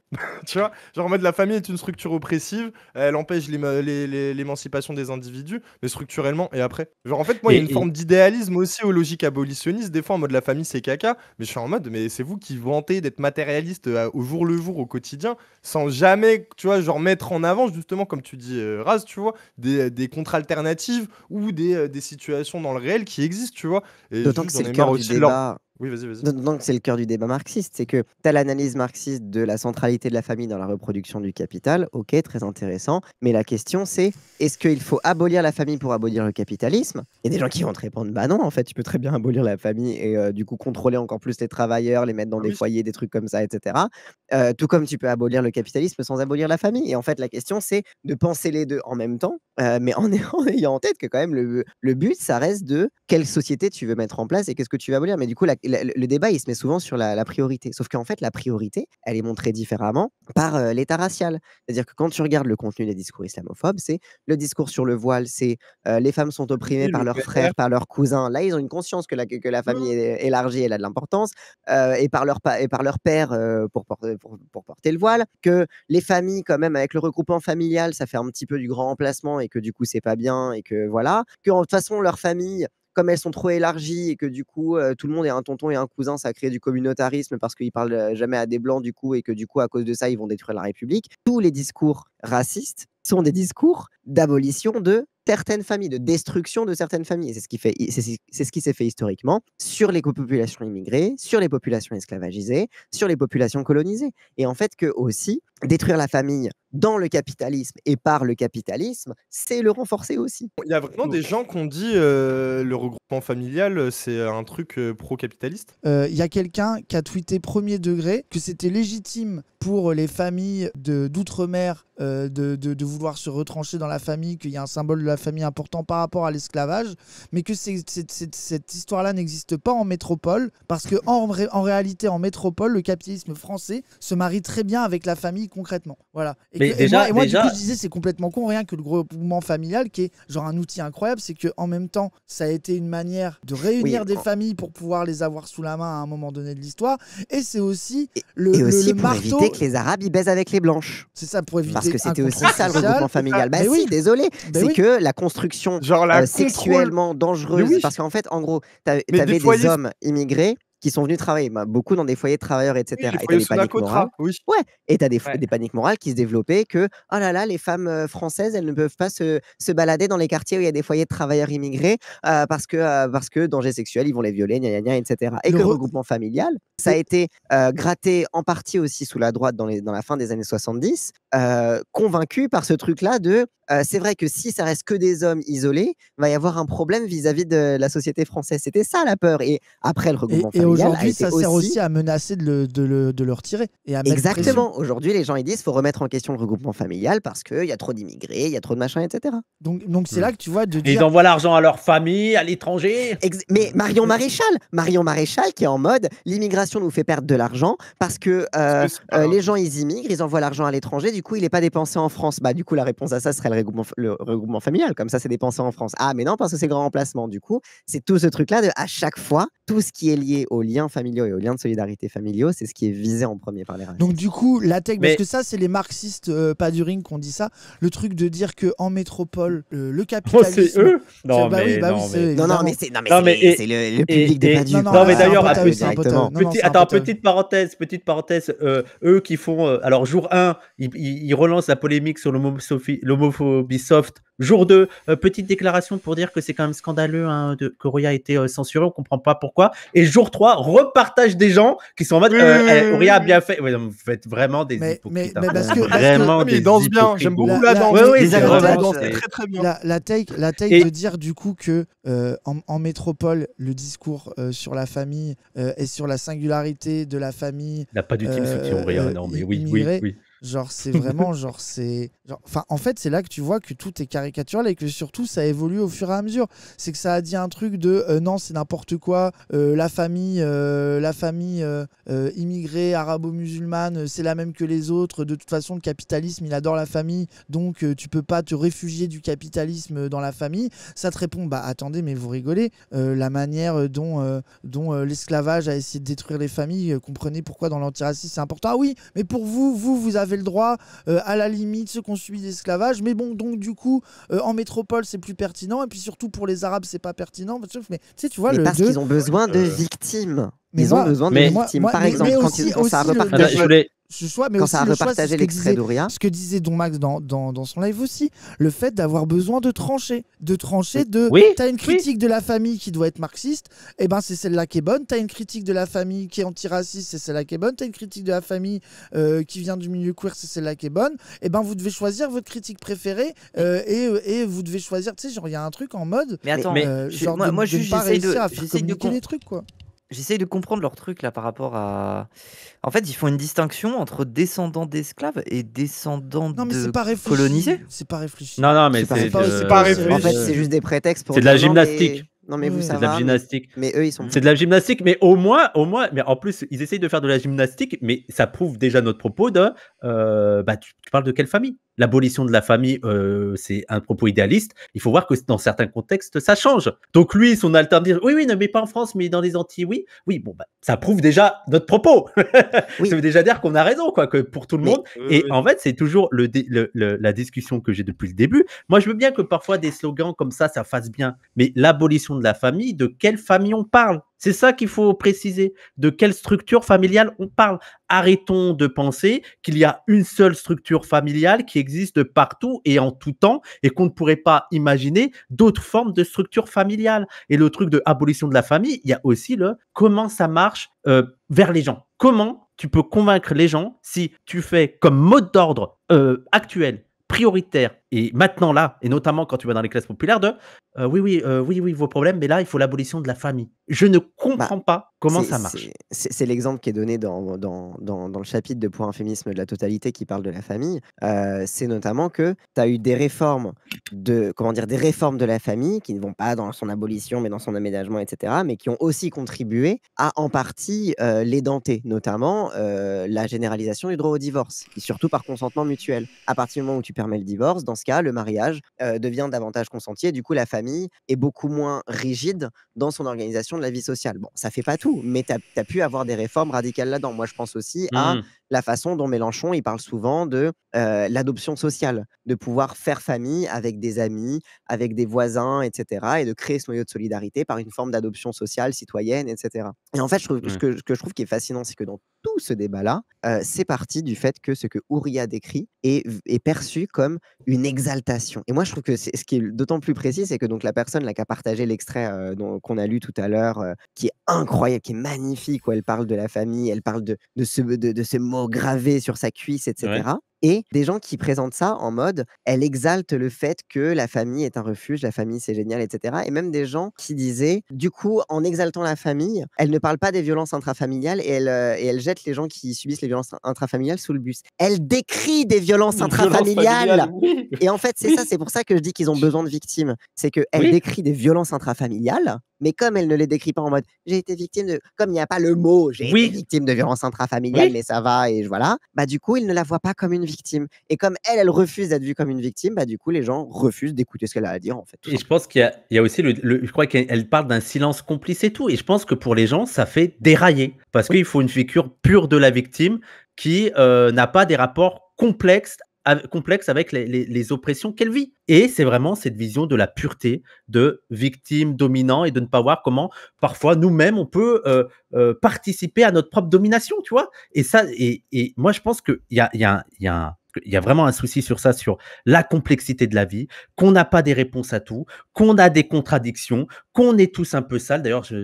Tu vois, genre en mode la famille est une structure oppressive, elle empêche l'émancipation des individus, mais structurellement, et après. Genre en fait, moi il y a une forme d'idéalisme aussi aux logiques abolitionnistes, des fois en mode la famille c'est caca, mais je suis en mode, mais c'est vous qui vantez d'être matérialiste au jour le jour, au quotidien, sans jamais, tu vois, genre mettre en avant justement, comme tu dis, Raz, tu vois, des contre-alternatives ou des situations dans le réel qui existent, tu vois. Et d'autant que c'est le cœur du débat. Oui, vas-y. Donc c'est le cœur du débat marxiste, c'est que tu as l'analyse marxiste de la centralité de la famille dans la reproduction du capital, ok, très intéressant, mais la question c'est, est-ce qu'il faut abolir la famille pour abolir le capitalisme? Il y a des gens qui vont te répondre, bah non, en fait, tu peux très bien abolir la famille et du coup contrôler encore plus les travailleurs, les mettre dans des foyers, des trucs comme ça, etc. Tout comme tu peux abolir le capitalisme sans abolir la famille. Et en fait, la question c'est de penser les deux en même temps, mais en ayant en tête que quand même le but, ça reste de quelle société tu veux mettre en place et qu'est-ce que tu veux abolir. Mais du coup, le débat, il se met souvent sur la priorité. Sauf qu'en fait, la priorité, elle est montrée différemment par l'état racial. C'est-à-dire que quand tu regardes le contenu des discours islamophobes, c'est le discours sur le voile, c'est les femmes sont opprimées par leurs frères, par leurs cousins. Là, ils ont une conscience que la famille est élargie, elle a de l'importance, et par leur père pour porter le voile. Que les familles, quand même, avec le regroupement familial, ça fait un petit peu du grand remplacement et que du coup, c'est pas bien et que voilà. Que de toute façon, leur famille, comme elles sont trop élargies et que du coup, tout le monde est un tonton et un cousin, ça crée du communautarisme parce qu'ils parlent jamais à des blancs du coup et que du coup, à cause de ça, ils vont détruire la République. Tous les discours racistes sont des discours d'abolition de certaines familles, de destruction de certaines familles. Et c'est ce qui s'est fait historiquement sur les populations immigrées, sur les populations esclavagisées, sur les populations colonisées. Et en fait, que aussi, détruire la famille dans le capitalisme et par le capitalisme, c'est le renforcer aussi. Il y a vraiment des gens qui ont dit le regroupement familial, c'est un truc pro-capitaliste. Il y a quelqu'un qui a tweeté premier degré que c'était légitime pour les familles d'outre-mer de vouloir se retrancher dans la famille, qu'il y a un symbole de la famille important par rapport à l'esclavage, mais que cette histoire-là n'existe pas en métropole, parce que en réalité, en métropole, le capitalisme français se marie très bien avec la famille concrètement. Voilà. Et moi, du coup, je disais, c'est complètement con, rien que le groupement familial, qui est genre un outil incroyable, c'est qu'en même temps, ça a été une manière de réunir des familles pour pouvoir les avoir sous la main à un moment donné de l'histoire, et c'est aussi le pour marteau... éviter que les Arabes, ils baisent avec les Blanches. C'est ça, pour éviter... Parce que c'était aussi ça, le regroupement familial. Bah oui, désolé. C'est que la construction sexuellement dangereuse, parce qu'en fait, en gros, t'avais des hommes immigrés qui sont venus travailler, beaucoup dans des foyers de travailleurs, etc. Oui, et t'as des paniques morales. Oui. Ouais. Et t'as des paniques morales qui se développaient que, oh là là, les femmes françaises, elles ne peuvent pas se balader dans les quartiers où il y a des foyers de travailleurs immigrés parce que danger sexuel, ils vont les violer, gna gna gna, etc. Et que le regroupement familial, ça a été gratté en partie aussi sous la droite dans la fin des années 70, convaincu par ce truc-là de c'est vrai que si ça reste que des hommes isolés, va y avoir un problème vis-à-vis de la société française. C'était ça la peur. Et après le regroupement familial, familiale a aujourd'hui, été ça sert aussi aussi à menacer de le retirer et à mettre pression. exactement. Aujourd'hui, les gens ils disent faut remettre en question le regroupement familial parce qu'il y a trop d'immigrés, il y a trop de machins, etc. Donc c'est Hmm. là que tu vois de Et ils dire envoient l'argent à leur famille, à l'étranger. Mais Marion Maréchal qui est en mode l'immigration nous fait perdre de l'argent parce que Est-ce que c'est pas les gens ils immigrent, ils envoient l'argent à l'étranger, du coup il n'est pas dépensé en France. Bah du coup la réponse à ça serait le regroupement familial, comme ça c'est dépensé en France. Ah mais non parce que c'est grand remplacement. Du coup c'est tout ce truc là de à chaque fois tout ce qui est lié aux liens familiaux et aux liens de solidarité familiaux, c'est ce qui est visé en premier par les donc racistes. du coup la tech, parce Mais que ça c'est les marxistes pas du ring qui ont dit ça, le truc de dire que en métropole le oh, c'est capitalisme, eux. Non, bah oui, mais bah oui, non, c'est mais. Non évidemment. mais Non, mais c'est le public de et- Badiou. Non, non, non, mais c'est un d'ailleurs, pote à eux, eux c'est un pote à eux. directement. Non, non, c'est un Attends, pote à eux. petite parenthèse, eux qui font, alors jour 1, ils relancent la polémique sur l'homophobie soft. Jour 2, petite déclaration pour dire que c'est quand même scandaleux hein, que Ouria ait été censuré, on comprend pas pourquoi. Et jour 3, repartage des gens qui sont en mode, Ouria a bien fait. Ouais, non, vous faites vraiment des hypocrites. mais hein. parce que- Vraiment Ah, mais des il danse bien, hypocrites. j'aime beaucoup La- la danse. Ouais, ouais, Les c'est agréments vraiment, dansent c'est- très très bien. La take Et- de dire du coup que en métropole, le discours sur la famille et sur la singularité de la famille Il n'a pas d'ultime soutien, Ouria. Non, mais oui, immigrée, oui. genre c'est vraiment enfin en fait c'est là que tu vois que tout est caricatural et que surtout ça évolue au fur et à mesure. C'est que ça a dit un truc de non c'est n'importe quoi, la famille immigrée arabo-musulmane c'est la même que les autres, de toute façon le capitalisme il adore la famille donc tu peux pas te réfugier du capitalisme dans la famille. Ça te répond bah attendez mais vous rigolez, la manière dont l'esclavage a essayé de détruire les familles, comprenez pourquoi dans l'antiracisme c'est important. Ah oui mais pour vous avez le droit à la limite ceux qui ont subi l'esclavage, mais bon donc du coup en métropole c'est plus pertinent et puis surtout pour les arabes c'est pas pertinent, mais tu sais tu vois Mais le parce deux- qu'ils ont besoin de victimes. Mais Ils ont moi- besoin de mais- victimes. Par mais exemple, quand aussi- quand ça a aussi le- repartagé, Attends, je voulais. ce choix, mais quand aussi ça a le choix, c'est repartagé ce que l'extrait disait- d'Ouria. ce que disait Don Max dans son live aussi, le fait d'avoir besoin de trancher, Oui, t'as une oui. critique de la famille qui doit être marxiste, et ben c'est celle-là qui est bonne, t'as une critique de la famille qui est antiraciste, c'est celle-là qui est bonne, t'as une critique de la famille qui vient du milieu queer, c'est celle-là qui est bonne, et ben vous devez choisir votre critique préférée et vous devez choisir, tu sais, genre il y a un truc en mode, Mais attends, genre moi de juste ne pas j'essaye réussir à de, faire j'essaye de, communiquer com- les trucs quoi. j'essaye de comprendre leur truc là par rapport à. En fait, ils font une distinction entre descendants d'esclaves et descendants Non mais de c'est pas réfléchi, colonisés. c'est pas réfléchi. Non, mais C'est pas c'est réfléchi. de- C'est pas En réfléchi. fait, c'est juste des prétextes pour C'est de la dire, non, mais- gymnastique. Non, mais vous, Oui. ça C'est de la va. gymnastique. Mais eux, ils sont. C'est de la gymnastique, mais au moins, mais en plus, ils essayent de faire de la gymnastique, mais ça prouve déjà notre propos de, bah, tu parles de quelle famille? L'abolition de la famille, c'est un propos idéaliste. Il faut voir que dans certains contextes, ça change. Donc lui, son alternative, oui, non, mais pas en France, mais dans les Antilles, oui. Oui, bon, bah, ça prouve déjà notre propos. Oui. Ça veut déjà dire qu'on a raison, quoi, que pour tout le Mais- monde. Et en fait, c'est toujours la discussion que j'ai depuis le début. Moi, je veux bien que parfois des slogans comme ça fasse bien. Mais l'abolition de la famille, de quelle famille on parle? C'est ça qu'il faut préciser. De quelle structure familiale on parle? Arrêtons de penser qu'il y a une seule structure familiale qui existe partout et en tout temps et qu'on ne pourrait pas imaginer d'autres formes de structures familiales. Et le truc de abolition de la famille, il y a aussi le comment ça marche vers les gens. Comment tu peux convaincre les gens si tu fais comme mode d'ordre actuel, prioritaire et maintenant là, et notamment quand tu vas dans les classes populaires, de oui, vos problèmes, mais là, il faut l'abolition de la famille. Je ne comprends pas comment C'est- ça marche. C'est l'exemple qui est donné dans le chapitre de Pour un féminisme de la totalité qui parle de la famille. C'est notamment que tu as eu des réformes des réformes de la famille qui ne vont pas dans son abolition, mais dans son aménagement, etc., mais qui ont aussi contribué à en partie l'édenter, notamment la généralisation du droit au divorce, et surtout par consentement mutuel. À partir du moment où tu permets le divorce, dans ce cas, le mariage devient davantage consenti et du coup, la famille est beaucoup moins rigide dans son organisation de la vie sociale. Bon, ça fait pas tout, mais tu as pu avoir des réformes radicales là-dedans. Moi, je pense aussi à la façon dont Mélenchon, il parle souvent de l'adoption sociale, de pouvoir faire famille avec des amis, avec des voisins, etc., et de créer ce noyau de solidarité par une forme d'adoption sociale, citoyenne, etc. Et en fait, ce que je trouve qui est fascinant, c'est que dans tout ce débat-là, c'est parti du fait que ce que Ouria décrit est perçu comme une exaltation. Et moi, je trouve que ce qui est d'autant plus précis, c'est que donc la personne là, qui a partagé l'extrait qu'on a lu tout à l'heure, qui est incroyable, qui est magnifique, où elle parle de la famille, elle parle de ce mot gravé sur sa cuisse, etc. et des gens qui présentent ça en mode, elle exalte le fait que la famille est un refuge, la famille c'est génial, etc. Et même des gens qui disaient, du coup, en exaltant la famille, elle ne parle pas des violences intrafamiliales et elle jette les gens qui subissent les violences intrafamiliales sous le bus. Elle décrit des violences Une violence intrafamiliales. familiale, oui. Et en fait, c'est Oui. ça, c'est pour ça que je dis qu'ils ont besoin de victimes. C'est qu'elle Oui. décrit des violences intrafamiliales, mais comme elle ne les décrit pas en mode j'ai été victime de. Comme il n'y a pas le mot j'ai Oui. été victime de violences intrafamiliales, Oui. mais ça va, et voilà, bah du coup, ils ne la voient pas comme une victime. Et comme elle refuse d'être vue comme une victime, bah du coup, les gens refusent d'écouter ce qu'elle a à dire, en fait. Tout Et je pense qu'il y a aussi je crois qu'elle parle d'un silence complice et tout. Et je pense que pour les gens, ça fait dérailler. Parce qu'il faut une figure pure de la victime qui n'a pas des rapports complexes avec les oppressions qu'elle vit. Et c'est vraiment cette vision de la pureté, de victime dominant et de ne pas voir comment parfois nous-mêmes on peut participer à notre propre domination, tu vois. Et ça, et moi je pense qu'il y a vraiment un souci sur ça, sur la complexité de la vie, qu'on n'a pas des réponses à tout, qu'on a des contradictions, qu'on est tous un peu sales. D'ailleurs, je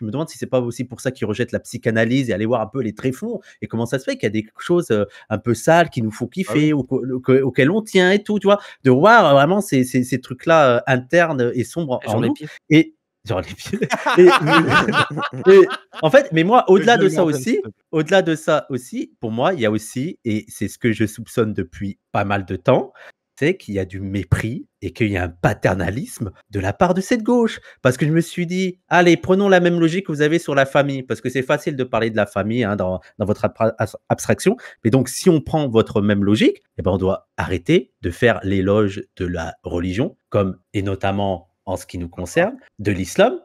me demande si c'est pas aussi pour ça qu'ils rejettent la psychanalyse et aller voir un peu les tréfonds et comment ça se fait qu'il y a des choses un peu sales qui nous font kiffer auxquelles on tient et tout, tu vois, de voir vraiment ces trucs-là internes et sombres en Genre les nous. pires. Et genre les pieds. Et en fait, mais moi, au-delà de ça aussi, pour moi, il y a aussi, et c'est ce que je soupçonne depuis pas mal de temps, c'est qu'il y a du mépris et qu'il y a un paternalisme de la part de cette gauche. Parce que je me suis dit, allez, prenons la même logique que vous avez sur la famille, parce que c'est facile de parler de la famille dans votre abstraction. Mais donc, si on prend votre même logique, eh ben, on doit arrêter de faire l'éloge de la religion, et notamment en ce qui nous concerne, de l'islam,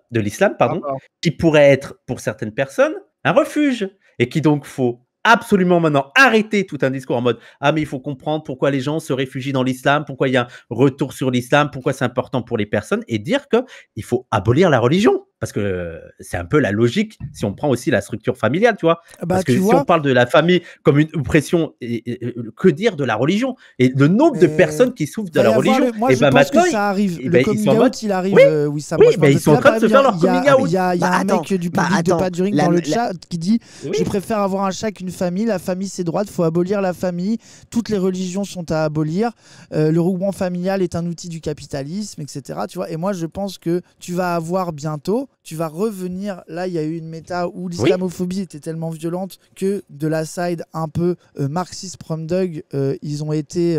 pardon, qui pourrait être pour certaines personnes un refuge et qui donc faut absolument maintenant arrêter tout un discours en mode ah mais il faut comprendre pourquoi les gens se réfugient dans l'islam, pourquoi il y a un retour sur l'islam, pourquoi c'est important pour les personnes, et dire que il faut abolir la religion parce que c'est un peu la logique si on prend aussi la structure familiale, tu vois. Parce que si on parle de la famille comme une oppression, que dire de la religion et le nombre de personnes qui souffrent de la religion. Moi, je pense que ça arrive. Le coming out, il arrive. Oui, mais ils sont en train de se faire leur coming out. Il y a un mec du public de Paduring dans le chat qui dit je préfère avoir un chat qu'une famille. La famille, c'est droit. Il faut abolir la famille. Toutes les religions sont à abolir. Le regroupement familial est un outil du capitalisme, etc. Tu vois. Et moi, je pense que tu vas avoir bientôt. Tu vas revenir, là il y a eu une méta où l'islamophobie était tellement violente que de la side un peu marxiste prom dog, ils ont été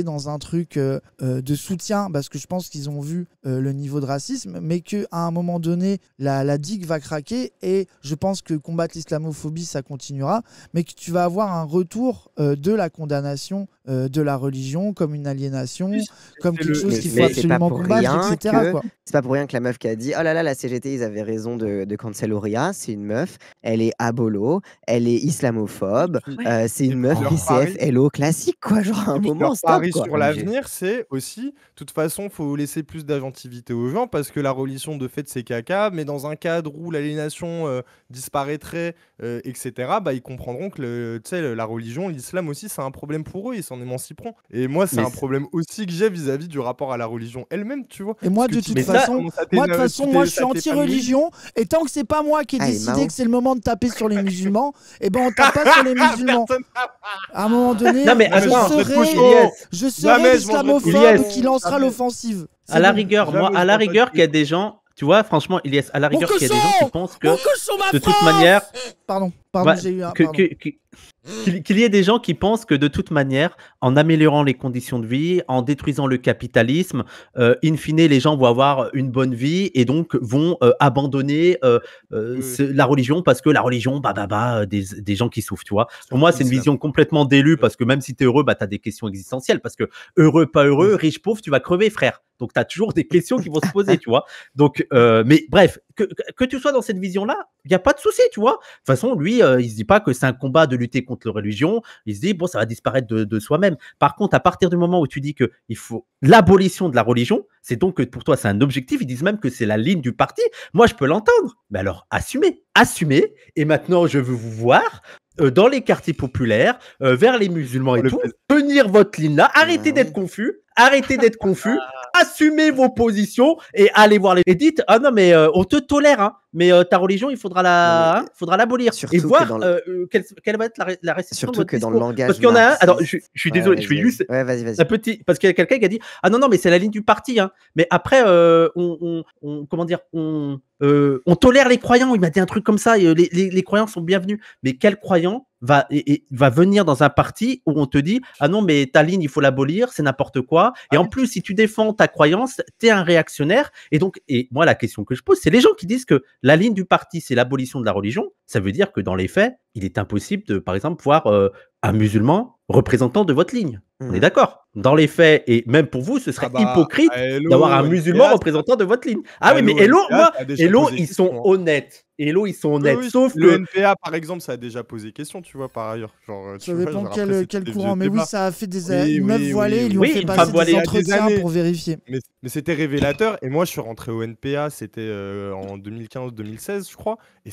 dans un truc de soutien parce que je pense qu'ils ont vu le niveau de racisme, mais qu'à un moment donné la digue va craquer et je pense que combattre l'islamophobie ça continuera, mais que tu vas avoir un retour de la condamnation de la religion comme une aliénation, comme quelque chose qu'il faut absolument combattre, etc. C'est pas pour rien que la meuf qui a dit oh là là, la CGT, ils avaient raison de cancel Auria, c'est une meuf, elle est abolo, elle est islamophobe, c'est une meuf ICF-LO classique, quoi, genre à un moment, stop, pari quoi. sur l'avenir, c'est aussi, de toute façon, faut laisser plus d'agentivité aux gens, parce que la religion, de fait, c'est caca, mais dans un cadre où l'aliénation disparaîtrait, etc., bah, ils comprendront que la religion, l'islam aussi, c'est un problème pour eux, ils s'en émanciperont. Et moi, c'est un problème aussi que j'ai vis-à-vis du rapport à la religion elle-même, tu vois. Et moi, de toute façon, moi, je suis anti-religion, et tant que c'est pas moi qui ai décidé que c'est le moment de taper sur les musulmans, et ben on tape pas sur les musulmans. À un moment donné, je serai l'islamophobe qui lancera l'offensive. À la rigueur, qu'il y a des gens, tu vois, franchement, Ilyes, à la rigueur, qu'il y a des gens qui pensent que de toute manière, pardon, j'ai eu un. Qu'il y ait des gens qui pensent que de toute manière, en améliorant les conditions de vie, en détruisant le capitalisme, in fine, les gens vont avoir une bonne vie et donc vont abandonner la religion parce que la religion, des gens qui souffrent, tu vois. Pour moi, c'est une vision complètement d'élue parce que même si tu es heureux, tu as des questions existentielles parce que heureux, pas heureux, riche, pauvre, tu vas crever, frère. Donc, tu as toujours des questions qui vont se poser, tu vois. Donc, mais bref, que tu sois dans cette vision-là, il n'y a pas de souci, tu vois. De toute façon, lui, il se dit pas que c'est un combat de lutter contre la religion. Il se dit, bon, ça va disparaître de soi-même. Par contre, à partir du moment où tu dis qu'il faut l'abolition de la religion, c'est donc que pour toi, c'est un objectif. Ils disent même que c'est la ligne du parti. Moi, je peux l'entendre. Mais alors, assumez. Et maintenant, je veux vous voir dans les quartiers populaires, vers les musulmans et tout, tenir votre ligne là, arrêtez d'être confus, assumez vos positions et allez voir les. Et dites, ah non, mais on te tolère, hein, mais ta religion, il faudra faudra l'abolir. Surtout Et que voir dans quelle va être la réception de Surtout votre que dans le discours. langage Parce qu'il y en a un. Alors, marxiste. je suis désolé, je fais juste. Ouais, vas-y. Un petit, parce qu'il y a quelqu'un qui a dit ah non mais c'est la ligne du parti hein. Mais après comment dire on tolère les croyants. Il m'a dit un truc comme ça. Et, les croyants sont bienvenus. Mais quel croyant va venir dans un parti où on te dit ah non mais ta ligne il faut l'abolir, c'est n'importe quoi. Et en plus si tu défends ta croyance, t'es un réactionnaire. Et moi la question que je pose, c'est les gens qui disent que la ligne du parti c'est l'abolition de la religion. Ça veut dire que dans les faits, il est impossible de par exemple voir un musulman représentant de votre ligne. On est d'accord. Dans les faits, et même pour vous, ce serait hypocrite d'avoir un musulman représentant de votre ligne. Ah oui, mais Hello, ils sont honnêtes. Hello, ils sont honnêtes. Oui, sauf le que NPA, par exemple, ça a déjà posé question, tu vois, par ailleurs. Genre, Ça dépend quel courant. Mais oui, ça a fait une meuf voilée, ils lui ont Oui, fait une passer femme des voilée. entretiens pour vérifier. Mais c'était révélateur. Et moi, je suis rentré au NPA, c'était en 2015-2016, je crois. Et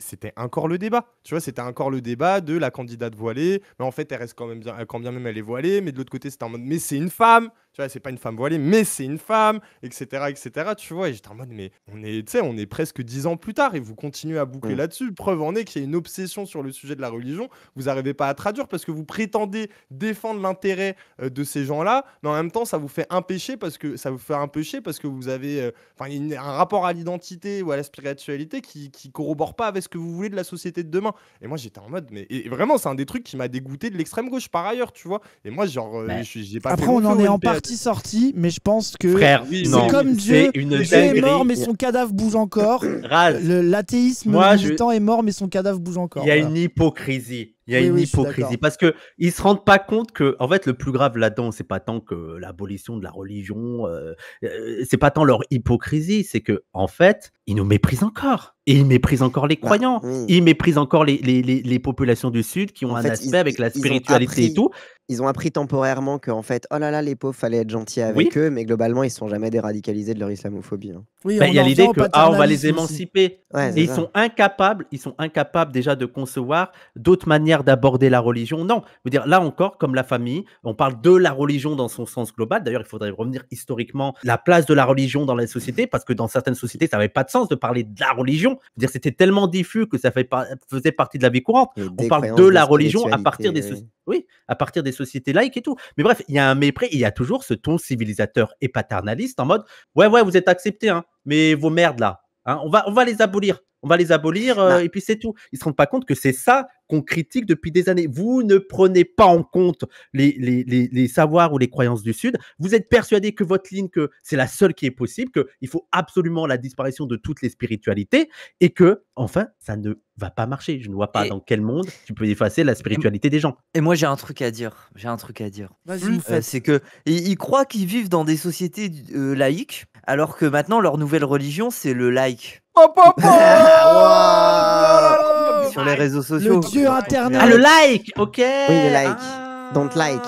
c'était encore le débat. Tu vois, c'était encore le débat de la candidate voilée. Mais en fait, elle reste quand même bien, quand bien même elle est voilée. Mais de l'autre côté, c'était en mode, mais c'est une femme. Tu vois, c'est pas une femme voilée, mais c'est une femme, etc., etc. Tu vois, et j'étais en mode, mais on est presque 10 ans plus tard et vous continuez à boucler là-dessus. Preuve en est qu'il y a une obsession sur le sujet de la religion. Vous n'arrivez pas à traduire parce que vous prétendez défendre l'intérêt de ces gens-là, mais en même temps, ça vous fait un péché parce que vous avez un rapport à l'identité ou à la spiritualité qui corrobore pas avec ce que vous voulez de la société de demain. Et moi, j'étais en mode, mais et vraiment, c'est un des trucs qui m'a dégoûté de l'extrême gauche par ailleurs, tu vois. Et moi, genre, j'ai pas. Après, on en est en partie sorti, mais je pense que frère, c'est comme Dieu. Dieu est mort, mais son cadavre bouge encore. L'athéisme militant est mort, mais son cadavre bouge encore. Il y a une hypocrisie. Il y a une hypocrisie parce que ils se rendent pas compte que, en fait, le plus grave là-dedans, c'est pas tant que l'abolition de la religion, c'est pas tant leur hypocrisie, c'est que, en fait, ils nous méprisent encore. Et ils méprisent encore les croyants. Ils méprisent encore les populations du Sud qui ont un aspect avec la spiritualité et tout. Ils ont appris temporairement que, en fait, oh là là, les pauvres, fallait être gentil avec eux, mais globalement, ils sont jamais déradicalisés de leur islamophobie. Hein. Oui, il y a l'idée que on va les émanciper. Ouais, et ils sont incapables déjà de concevoir d'autres manières d'aborder la religion. Non, je veux dire, là encore, comme la famille, on parle de la religion dans son sens global. D'ailleurs, il faudrait revenir historiquement la place de la religion dans la société, parce que dans certaines sociétés, ça n'avait pas de sens de parler de la religion. Je veux dire, c'était tellement diffus que ça faisait partie de la vie courante. On parle de la religion à partir des sociétés. Oui, à partir des sociétés laïques et tout. Mais bref, il y a un mépris, il y a toujours ce ton civilisateur et paternaliste en mode ouais, vous êtes acceptés, hein, mais vos merdes là, hein, on va les abolir. On va les abolir et puis c'est tout. Ils ne se rendent pas compte que c'est ça qu'on critique depuis des années. Vous ne prenez pas en compte les savoirs ou les croyances du Sud. Vous êtes persuadés que votre ligne, que c'est la seule qui est possible, qu'il faut absolument la disparition de toutes les spiritualités et que, enfin, ça ne va pas marcher. Je ne vois pas dans quel monde tu peux effacer la spiritualité des gens. Et moi, j'ai un truc à dire. C'est que ils croient qu'ils vivent dans des sociétés laïques, alors que maintenant, leur nouvelle religion, c'est le like. Sur les réseaux sociaux. Le dieu internet. Ah, le like, ok. Oui, le like. Don't like.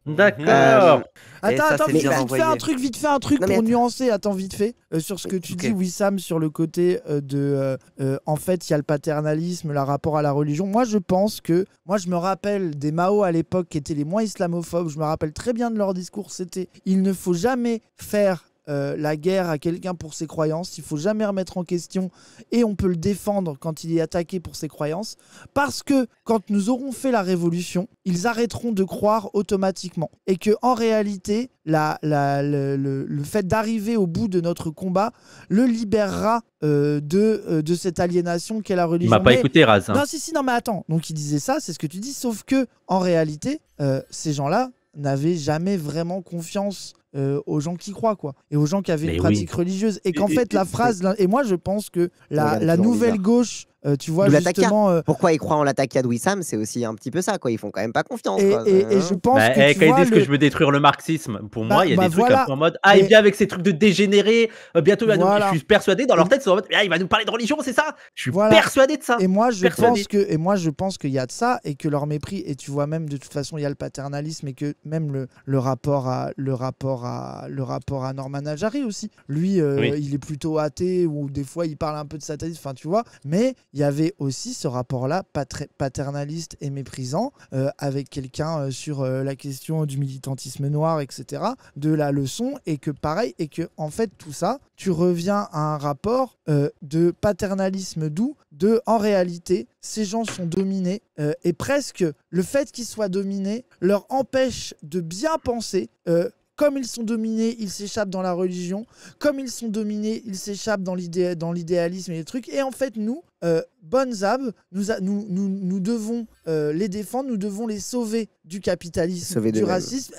D'accord. Attends, vite fait un truc pour nuancer. Attends, vite fait. Sur ce que tu dis, Wissam, sur le côté en fait, il y a le paternalisme, le rapport à la religion. Moi, je me rappelle des Mao à l'époque qui étaient les moins islamophobes. Je me rappelle très bien de leur discours. C'était il ne faut jamais faire la guerre à quelqu'un pour ses croyances, il faut jamais remettre en question et on peut le défendre quand il est attaqué pour ses croyances, parce que quand nous aurons fait la révolution, ils arrêteront de croire automatiquement et que en réalité le fait d'arriver au bout de notre combat le libérera de cette aliénation qu'est la religion. Il m'a pas écouté, Raz. Non mais attends, donc il disait ça, c'est ce que tu dis, sauf que en réalité ces gens-là n'avaient jamais vraiment confiance aux gens qui croient, quoi, et aux gens qui avaient une pratique religieuse, et qu'en fait la phrase, et moi je pense que la nouvelle gauche, tu vois, justement pourquoi ils croient en l'attaquia de Wissam, c'est aussi un petit peu ça, quoi. Ils font quand même pas confiance, et je pense que quand ils disent que je veux détruire le marxisme, pour moi il y a des trucs un peu en mode il vient avec ces trucs de dégénérés, bientôt je suis persuadé dans leur tête, c'est en mode il va nous parler de religion, c'est ça, je suis persuadé de ça, et moi je pense qu'il y a de ça, et que leur mépris, et tu vois même de toute façon il y a le paternalisme, et que même le rapport à Norman Ajari aussi, lui il est plutôt athée, ou des fois il parle un peu de satanisme, enfin tu vois, mais il y avait aussi ce rapport-là paternaliste et méprisant avec quelqu'un sur la question du militantisme noir, etc., de la leçon, et que pareil, et que en fait tout ça, tu reviens à un rapport de paternalisme doux, en réalité, ces gens sont dominés et presque le fait qu'ils soient dominés leur empêche de bien penser. Comme ils sont dominés, ils s'échappent dans la religion. Comme ils sont dominés, ils s'échappent dans l'idéalisme et les trucs. Et en fait, nous, bonnes âmes, nous devons les défendre, nous devons les sauver du capitalisme, du racisme.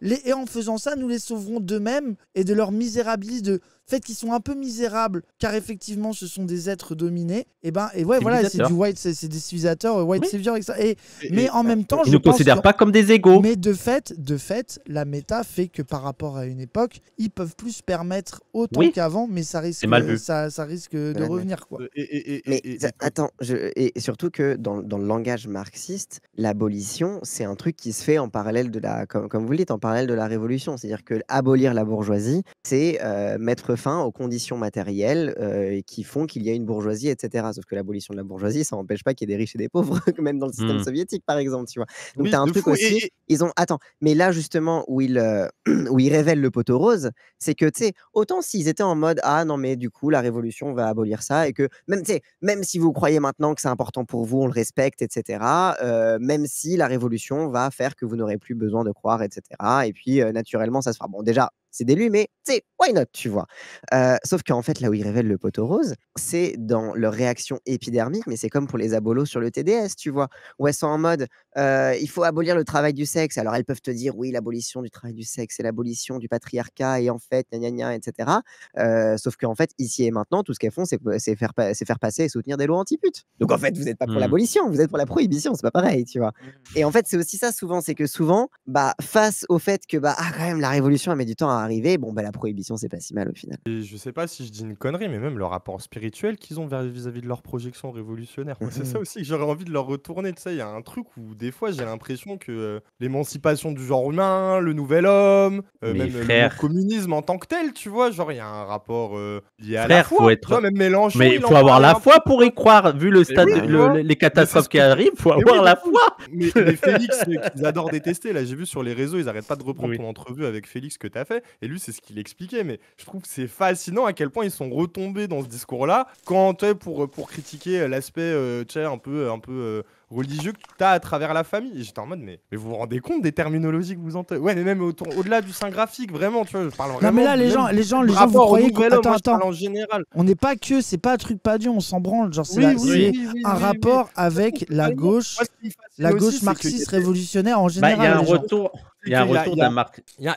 Et en faisant ça, nous les sauverons d'eux-mêmes et de leur misérabilisme, de fait qu'ils sont un peu misérables, car effectivement, ce sont des êtres dominés. Et ouais, voilà, c'est du white, c'est des civilisateurs, white savior, etc. Mais en même temps, ils ne nous considèrent pas comme des égaux. Mais de fait, la méta fait que par rapport à une époque, ils peuvent plus se permettre autant qu'avant, mais ça risque de revenir, quoi. Attends, et surtout que dans le langage marxiste, l'abolition, c'est un truc qui se fait en parallèle de comme vous le dites, en parallèle de la révolution. C'est-à-dire que abolir la bourgeoisie, c'est mettre fin aux conditions matérielles qui font qu'il y a une bourgeoisie, etc. Sauf que l'abolition de la bourgeoisie, ça n'empêche pas qu'il y ait des riches et des pauvres, même dans le système soviétique, par exemple, tu vois. Donc, tu as un truc aussi. Attends, mais là, justement, où ils révèlent le poteau rose, c'est que, tu sais, autant s'ils étaient en mode, ah non, mais du coup, la révolution va abolir ça, et que même si vous croyez maintenant que c'est important pour vous, on le respecte, etc., même si la révolution va faire que vous n'aurez plus besoin de croire, etc., et puis, naturellement, ça se fera. Bon, déjà, c'est d'élu, mais tu sais, why not, tu vois. Sauf qu'en fait, là où ils révèlent le poteau rose, c'est dans leur réaction épidermique, mais c'est comme pour les abolos sur le TDS, tu vois, où elles sont en mode, il faut abolir le travail du sexe. Alors, elles peuvent te dire, oui, l'abolition du travail du sexe, c'est l'abolition du patriarcat, et en fait, gna gna gna, etc. Sauf qu'en fait, ici et maintenant, tout ce qu'elles font, c'est faire passer et soutenir des lois anti-putes. Donc, en fait, vous n'êtes pas pour l'abolition, vous êtes pour la prohibition, c'est pas pareil, tu vois. Et en fait, c'est aussi ça souvent, c'est que souvent, face au fait que, quand même, la révolution, elle met du temps à arriver, bon, la prohibition, c'est pas si mal au final. Et je sais pas si je dis une connerie, mais même le rapport spirituel qu'ils ont vis-à-vis de leur projection révolutionnaire. Moi, c'est ça aussi que j'aurais envie de leur retourner. Tu sais, il y a un truc où des fois j'ai l'impression que l'émancipation du genre humain, le nouvel homme, même le communisme en tant que tel, tu vois, genre il y a un rapport lié à la foi. Tu vois, même Mélenchon, mais il faut avoir la foi pour y croire, vu le stade, les catastrophes qui arrivent, il faut avoir la foi. Mais Félix, qu'ils adorent détester, là j'ai vu sur les réseaux, ils arrêtent pas de reprendre ton entrevue avec Félix que t'as fait, et lui c'est ce qu'il expliquait, mais je trouve que c'est fascinant à quel point ils sont retombés dans ce discours-là, quand pour critiquer l'aspect un peu religieux que tu as à travers la famille. Et j'étais en mode, mais vous vous rendez compte des terminologies que vous entendez? Ouais, mais même au-delà du sein graphique, vraiment, tu vois, je parle vraiment. Non, mais là, les gens, vous croyez que. Attends, en général. On n'est pas que, c'est pas un truc pas dur, on s'en branle. Genre, c'est un rapport avec la gauche, la gauche marxiste révolutionnaire en général. Il y a un retour. Il y a un retour d'un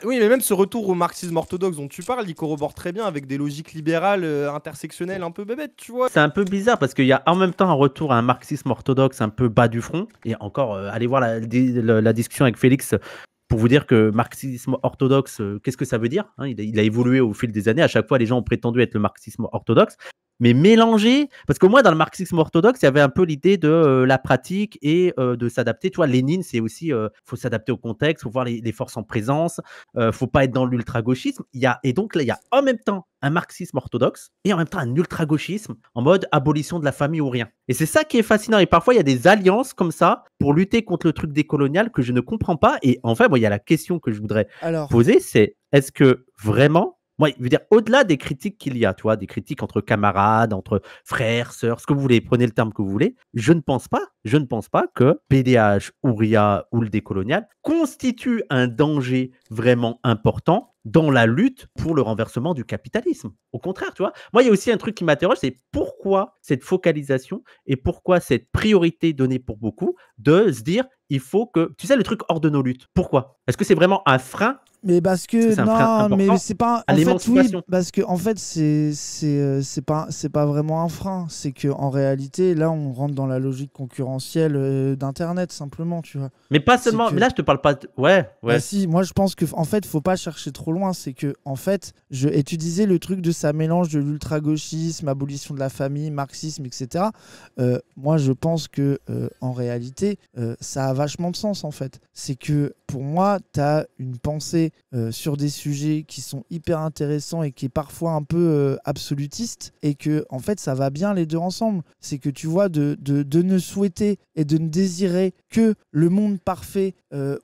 Oui, mais même ce retour au marxisme orthodoxe dont tu parles, il corrobore très bien avec des logiques libérales intersectionnelles un peu bébêtes, tu vois. C'est un peu bizarre parce qu'il y a en même temps un retour à un marxisme orthodoxe un peu bas du front. Et encore, allez voir la discussion avec Félix pour vous dire que marxisme orthodoxe, qu'est-ce que ça veut dire, hein, il a évolué au fil des années. À chaque fois, les gens ont prétendu être le marxisme orthodoxe. Mais mélanger, parce qu'au moins dans le marxisme orthodoxe, il y avait un peu l'idée de la pratique et de s'adapter. Tu vois, Lénine, c'est aussi, faut s'adapter au contexte, faut voir les forces en présence, faut pas être dans l'ultra-gauchisme. Et donc là, il y a en même temps un marxisme orthodoxe et en même temps un ultra-gauchisme en mode abolition de la famille ou rien. Et c'est ça qui est fascinant. Et parfois, il y a des alliances comme ça pour lutter contre le truc décolonial que je ne comprends pas. Et en fait, il y a la question que je voudrais poser, c'est est-ce que vraiment... Moi, je veux dire, au-delà des critiques qu'il y a, tu vois, des critiques entre camarades, entre frères, sœurs, ce que vous voulez, prenez le terme que vous voulez, je ne pense pas que PDH, Ouria ou le décolonial constituent un danger vraiment important dans la lutte pour le renversement du capitalisme. Au contraire, tu vois. Moi, il y a aussi un truc qui m'interroge, c'est pourquoi cette focalisation et pourquoi cette priorité donnée pour beaucoup de se dire, il faut que... Tu sais, le truc hors de nos luttes. Pourquoi? Est-ce que c'est vraiment un frein? Mais parce que non, mais c'est pas en fait oui, parce que en fait c'est pas vraiment un frein, c'est que en réalité là on rentre dans la logique concurrentielle d'internet simplement, tu vois. Mais pas seulement, mais là je te parle pas ouais. Bah si, moi je pense que en fait faut pas chercher trop loin, c'est que en fait et tu disais le truc de ça mélange de l'ultra-gauchisme, abolition de la famille, marxisme, etc. Moi je pense que en réalité ça a vachement de sens en fait. C'est que pour moi tu as une pensée fait sur des sujets qui sont hyper intéressants et qui est parfois un peu absolutiste, et que en fait ça va bien les deux ensemble. C'est que tu vois, de ne souhaiter et de ne désirer que le monde parfait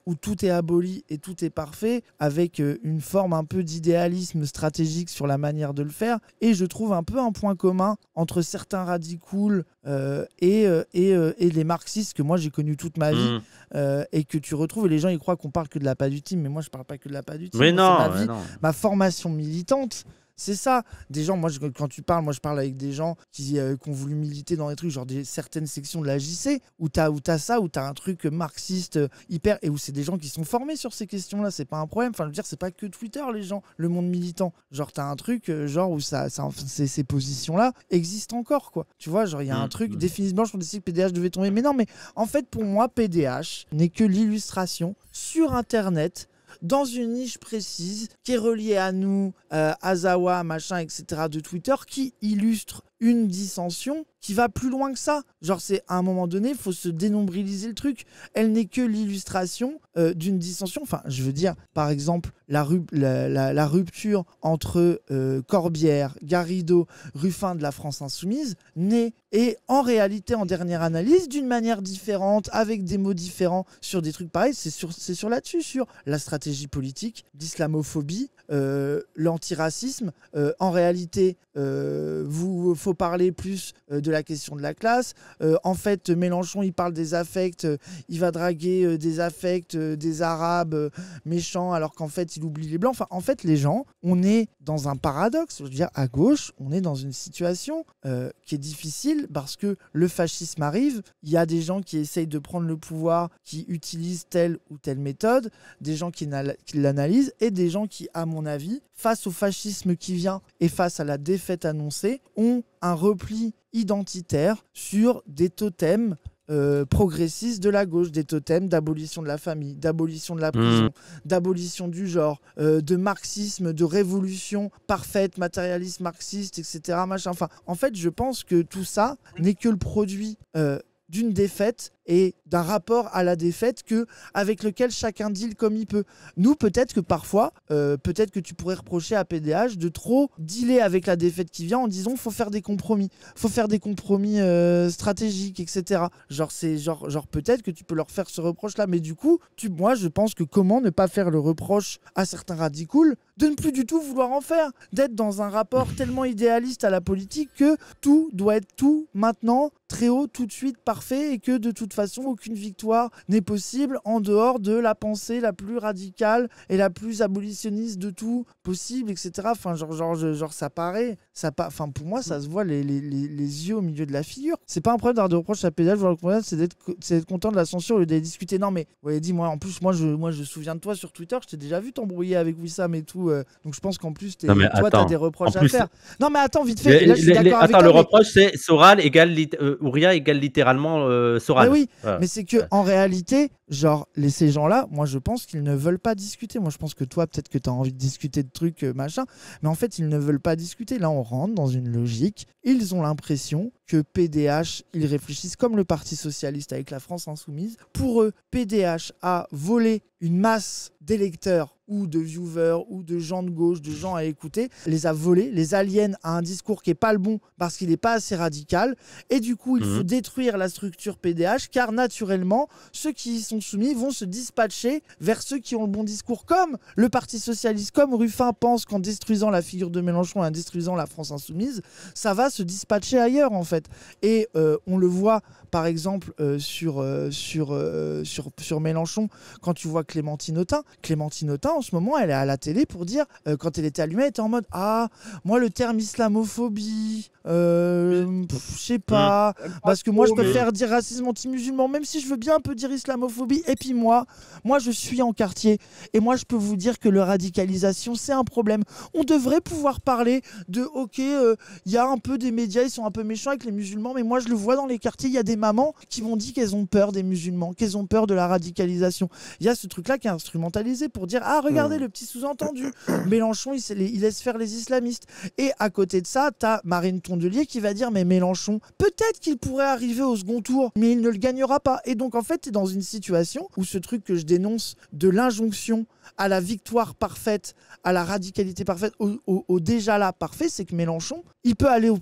où tout est aboli et tout est parfait, avec une forme un peu d'idéalisme stratégique sur la manière de le faire. Et je trouve un peu un point commun entre certains radicaux et les marxistes que moi j'ai connus toute ma vie, et que tu retrouves, et les gens ils croient qu'on parle que de la pas du team, mais moi je parle pas que de la pas du team. Mais Moi, non, c'est ma mais vie, non. ma formation militante. C'est ça, des gens, quand tu parles, moi je parle avec des gens qui ont voulu militer dans des trucs, genre certaines sections de la JC, où t'as ça, où t'as un truc marxiste hyper, et où c'est des gens qui sont formés sur ces questions-là, c'est pas un problème. Enfin, je veux dire, c'est pas que Twitter, les gens, le monde militant. Genre, t'as un truc, genre, où ces positions-là existent encore, quoi. Tu vois, genre, il y a un truc, définitivement, je pensais que PDH devait tomber. Mais non, mais en fait, pour moi, PDH n'est que l'illustration sur Internet, dans une niche précise qui est reliée à nous, à Zawa, machin, etc. de Twitter, qui illustre une dissension qui va plus loin que ça. Genre, c'est à un moment donné, il faut se dénombriliser le truc. Elle n'est que l'illustration d'une dissension. Enfin, je veux dire, par exemple, la rupture entre Corbière, Garrido, Ruffin de la France Insoumise naît, et en réalité, en dernière analyse, d'une manière différente, avec des mots différents, sur des trucs pareils. C'est sur là-dessus, sur la stratégie politique, l'islamophobie, l'antiracisme. En réalité, faut parler plus de la question de la classe. En fait, Mélenchon, il parle des affects, il va draguer des affects des Arabes méchants, alors qu'en fait, il oublie les Blancs. Enfin, en fait, les gens, on est dans un paradoxe. Je veux dire, à gauche, on est dans une situation qui est difficile, parce que le fascisme arrive, il y a des gens qui essayent de prendre le pouvoir, qui utilisent telle ou telle méthode, des gens qui l'analysent, et des gens qui, à mon avis, face au fascisme qui vient et face à la défaite annoncée, ont un repli identitaire sur des totems progressistes de la gauche, des totems d'abolition de la famille, d'abolition de la prison, d'abolition du genre, de marxisme, de révolution parfaite, matérialiste marxiste, etc. Machin. Enfin, en fait, je pense que tout ça n'est que le produit d'une défaite et d'un rapport à la défaite avec lequel chacun deal comme il peut. Nous, peut-être que parfois, peut-être que tu pourrais reprocher à PDH de trop dealer avec la défaite qui vient en disant faut faire des compromis, stratégiques, etc. Genre peut-être que tu peux leur faire ce reproche-là, mais du coup, moi je pense que comment ne pas faire le reproche à certains radicaux de ne plus du tout vouloir en faire, d'être dans un rapport tellement idéaliste à la politique que tout doit être tout maintenant, très haut, tout de suite, parfait, et que de toute façon, aucune victoire n'est possible en dehors de la pensée la plus radicale et la plus abolitionniste de tout possible, etc. Enfin, genre ça paraît, enfin, pour moi, ça se voit les yeux au milieu de la figure. C'est pas un problème d'avoir des reproches à PDH, c'est d'être content de la censure au lieu d'aller discuter. Non, mais ouais, dis-moi, en plus, moi, je me souviens de toi sur Twitter, je t'ai déjà vu t'embrouiller avec Wissam et tout, donc je pense qu'en plus, toi, t'as des reproches à faire. Non, mais attends, vite fait, là, je suis d'accord avec toi. Le reproche, c'est Soral égale Ouria égale littéralement Soral. Mais oui, mais c'est que en réalité, genre, ces gens-là, moi je pense qu'ils ne veulent pas discuter. Moi je pense que toi, peut-être que tu as envie de discuter de trucs, machin, mais en fait, ils ne veulent pas discuter. Là, on rentre dans une logique. Ils ont l'impression que PDH, ils réfléchissent comme le Parti Socialiste avec la France Insoumise. Pour eux, PDH a volé une masse d'électeurs ou de viewers ou de gens de gauche, de gens à écouter, les a volés, les aliène à un discours qui n'est pas le bon parce qu'il n'est pas assez radical, et du coup il faut détruire la structure PDH, car naturellement ceux qui y sont soumis vont se dispatcher vers ceux qui ont le bon discours, comme le Parti Socialiste, comme Ruffin pense qu'en détruisant la figure de Mélenchon et en détruisant la France Insoumise, ça va se dispatcher ailleurs en fait. Et on le voit par exemple sur Mélenchon, quand tu vois Clémentine Autain, en ce moment, elle est à la télé pour dire, quand elle était allumée, elle était en mode « Ah, moi, le terme islamophobie, je sais pas, parce que moi, je préfère dire racisme anti-musulman, même si je veux bien un peu dire islamophobie. Et puis moi, je suis en quartier, et moi, je peux vous dire que la radicalisation, c'est un problème. On devrait pouvoir parler de, ok, il y a un peu des médias, ils sont un peu méchants avec les musulmans, mais moi, je le vois dans les quartiers, il y a des mamans qui m'ont dit qu'elles ont peur des musulmans, qu'elles ont peur de la radicalisation. Il y a ce truc-là qui est instrumentalisé pour dire « Ah, regardez le petit sous-entendu. Mélenchon, il laisse faire les islamistes. » Et à côté de ça, t'as Marine Tondelier qui va dire dire, mais Mélenchon, peut-être qu'il pourrait arriver au second tour, mais il ne le gagnera pas. Et donc, en fait, tu es dans une situation où ce truc que je dénonce de l'injonction à la victoire parfaite, à la radicalité parfaite, au déjà là parfait, c'est que Mélenchon, il peut aller au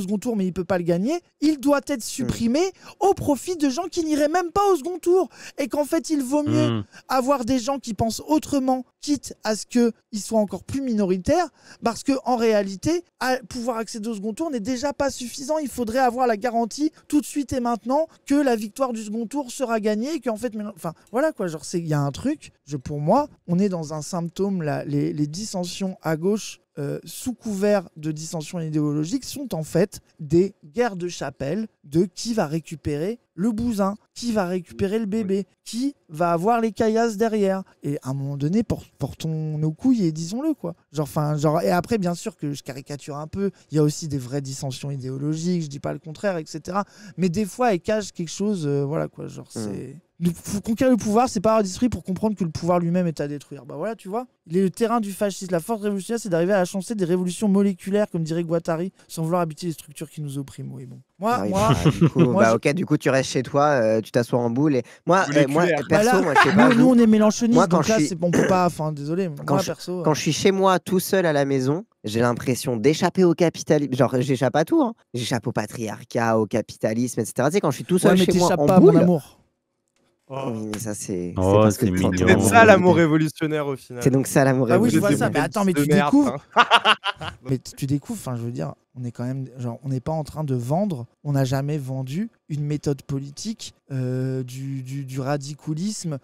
second tour, mais il peut pas le gagner. Il doit être supprimé au profit de gens qui n'iraient même pas au second tour. Et qu'en fait, il vaut mieux avoir des gens qui pensent autrement, quitte à ce qu'ils soient encore plus minoritaires, parce qu'en réalité, pouvoir accéder au second tour n'est déjà pas suffisant. Il faudrait avoir la garantie tout de suite et maintenant que la victoire du second tour sera gagnée et qu'en fait, enfin voilà quoi, genre il y a un truc, pour moi, on est dans un symptôme là, les dissensions à gauche sous couvert de dissensions idéologiques sont en fait des guerres de chapelle de qui va récupérer le bousin, qui va récupérer le bébé, qui va avoir les caillasses derrière. Et à un moment donné, portons nos couilles et disons-le quoi. Et après, bien sûr que je caricature un peu, il y a aussi des vraies dissensions idéologiques, je dis pas le contraire, etc. Mais des fois, elles cachent quelque chose, voilà quoi, c'est... Faut conquérir le pouvoir, c'est pas avoir d'esprit pour comprendre que le pouvoir lui-même est à détruire. Bah voilà, tu vois. Il est le terrain du fascisme. La force révolutionnaire, c'est d'arriver à la chancer des révolutions moléculaires, comme dirait Guattari, sans vouloir habiter les structures qui nous oppriment. Oui, bon. Du coup, tu restes chez toi, tu t'assois en boule. Et moi, perso, moi, je sais pas. Nous, on est mélanchonistes, donc là, on peut pas. Enfin, désolé. Quand je suis chez moi, tout seul à la maison, j'ai l'impression d'échapper au capitalisme. Genre, j'échappe à tout. Hein. J'échappe au patriarcat, au capitalisme, etc. Tu sais, quand je suis tout seul chez moi en pas boule. Mon amour. Oui, mais ça, c'est. C'est mignon. C'est ça l'amour révolutionnaire au final. C'est donc ça l'amour révolutionnaire. Ah oui, je vois ça. Mais attends, mais tu découvres. Mais tu découvres, enfin, je veux dire, on est quand même. Genre, on n'est pas en train de vendre, on n'a jamais vendu une méthode politique du radicalisme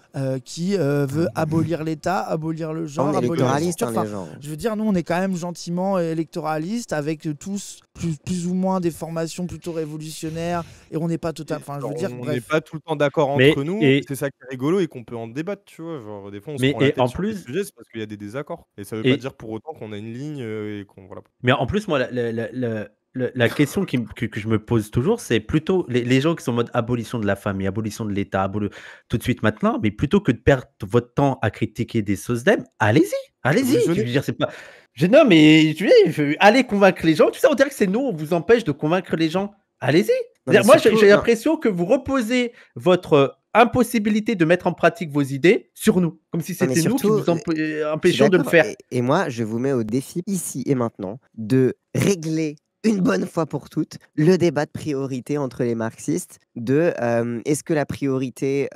qui veut abolir l'État, abolir le genre. On est électoraliste, enfin, les gens. Je veux dire, nous, on est quand même gentiment électoralistes avec tous plus ou moins des formations plutôt révolutionnaires et on n'est pas total. Enfin, je veux dire, on n'est pas tout le temps d'accord entre nous. C'est ça qui est rigolo et qu'on peut en débattre, tu vois. Genre, des fois, on se prend la tête sur des sujets, c'est parce qu'il y a des désaccords. Et ça veut pas dire pour autant qu'on a une ligne et qu'on voilà. Mais en plus, moi, la question que je me pose toujours, c'est plutôt les gens qui sont en mode abolition de la famille, abolition de l'État, tout de suite maintenant, mais plutôt que de perdre votre temps à critiquer des SOSDEM, allez-y. Je veux dire, c'est pas. Non, mais allez convaincre les gens. Tu sais, on dirait que c'est nous, on vous empêche de convaincre les gens. Allez-y. Moi, j'ai l'impression que vous reposez votre impossibilité de mettre en pratique vos idées sur nous, comme si c'était nous qui vous empêchions de le faire. Et moi, je vous mets au défi ici et maintenant de régler une bonne fois pour toutes le débat de priorité entre les marxistes de est-ce que la priorité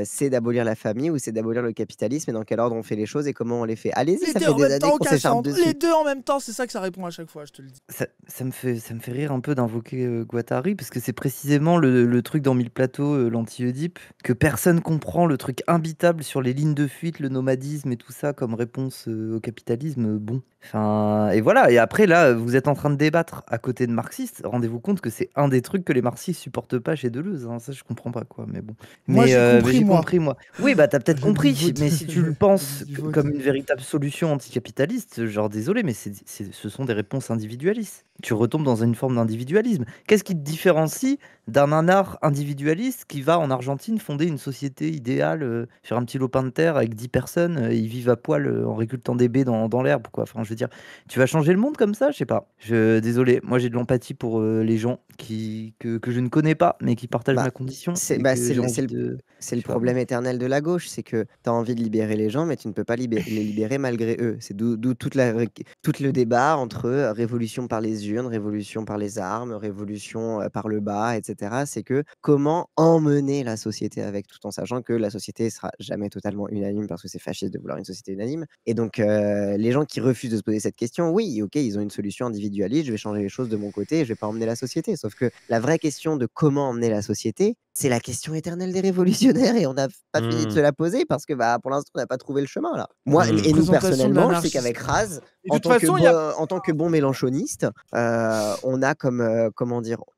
c'est d'abolir la famille ou c'est d'abolir le capitalisme et dans quel ordre on fait les choses et comment on les fait. Allez-y, ça fait des années qu'on s'écharpe dessus. Les deux en même temps, c'est ça que ça répond à chaque fois, je te le dis. Ça me fait rire un peu d'invoquer Guattari parce que c'est précisément le truc dans Mille Plateaux, l'anti-Oedipe, que personne comprend, le truc imbitable sur les lignes de fuite, le nomadisme et tout ça comme réponse au capitalisme. Bon. Enfin, et voilà, et après là, vous êtes en train de débattre à côté de marxistes. Rendez-vous compte que c'est un des trucs que les marxistes supportent pas chez Deleuze. Hein. Ça, je comprends pas quoi, mais bon. Moi, j'ai compris, moi. Oui, bah t'as peut-être compris, mais si tu le penses comme une véritable solution anticapitaliste, genre désolé, mais ce sont des réponses individualistes. Tu retombes dans une forme d'individualisme. Qu'est-ce qui te différencie d'un nanar individualiste qui va en Argentine fonder une société idéale sur un petit lopin de terre avec 10 personnes, ils vivent à poil en récoltant des baies dans l'herbe, quoi. Enfin, je veux dire, tu vas changer le monde comme ça, je sais pas. Désolé, moi j'ai de l'empathie pour les gens que je ne connais pas, mais qui partagent ma condition. C'est le problème éternel de la gauche, c'est que tu as envie de libérer les gens, mais tu ne peux pas les libérer malgré eux. C'est d'où tout le débat entre révolution par les urnes, révolution par les armes, révolution par le bas, etc. C'est que comment emmener la société avec, tout en sachant que la société sera jamais totalement unanime parce que c'est fasciste de vouloir une société unanime. Et donc les gens qui refusent de se poser cette question, oui, ok, ils ont une solution individualiste, je vais changer les choses de mon côté et je vais pas emmener la société. Sauf que la vraie question de comment emmener la société, c'est la question éternelle des révolutionnaires et on n'a pas fini de se la poser parce que pour l'instant on n'a pas trouvé le chemin là. Moi et nous personnellement, je sais qu'avec Raz, en tant que bon mélenchoniste, on a comme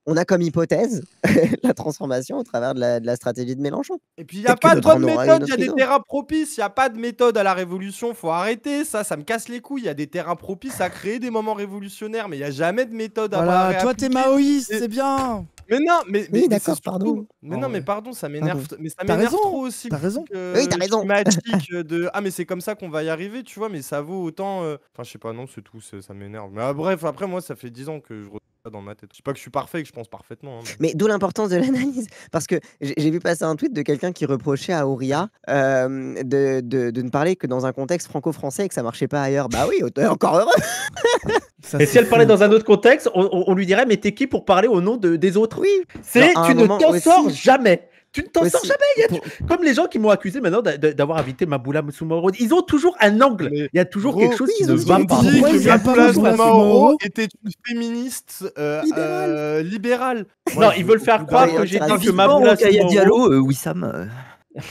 on a comme hypothèse la transformation au travers de la stratégie de Mélenchon. Et puis il n'y a pas de bonne méthode, il y a des terrains propices, il n'y a pas de méthode à la révolution, faut arrêter ça me casse les couilles. Il y a des terrains propices à créer des moments révolutionnaires, mais il n'y a jamais de méthode à voilà, toi t'es maoïste, c'est bien. Mais non, mais d'accord, pardon. Mais non, mais pardon, ça m'énerve. Mais ça m'énerve trop aussi. T'as raison. Oui, t'as raison. De mais c'est comme ça qu'on va y arriver, tu vois. Mais ça vaut autant. Enfin, je sais pas, non, c'est tout. Ça m'énerve. Mais bref, après moi, ça fait 10 ans que je dans ma tête. Je sais pas que je suis parfait et que je pense parfaitement. Hein, Mais d'où l'importance de l'analyse. Parce que j'ai vu passer un tweet de quelqu'un qui reprochait à Ouria de ne parler que dans un contexte franco-français et que ça marchait pas ailleurs. Bah oui, encore heureux. Ça, Et c'est si elle parlait fou. dans un autre contexte, on lui dirait mais t'es qui pour parler au nom des autres? Oui. C'est Genre, à tu un ne moment t'en aussi- sors jamais. Tu ne t'en sors aussi, jamais. pour- Comme les gens qui m'ont accusé maintenant d'avoir invité Maboula Moussoumaoro. Ils ont toujours un angle. Mais Il y a toujours gros, quelque chose oui, qui ils ne ont dit va qu'il pas. était- dit Pourquoi que ils aiment pas Maboula Maboula Soumaoro Soumaoro était une féministe Libérale. Non, ils veulent faire croire Ouais, que j'ai dit que anti-racisme. Maboula Rokhaya Soumaoro. Diallo, Wissam.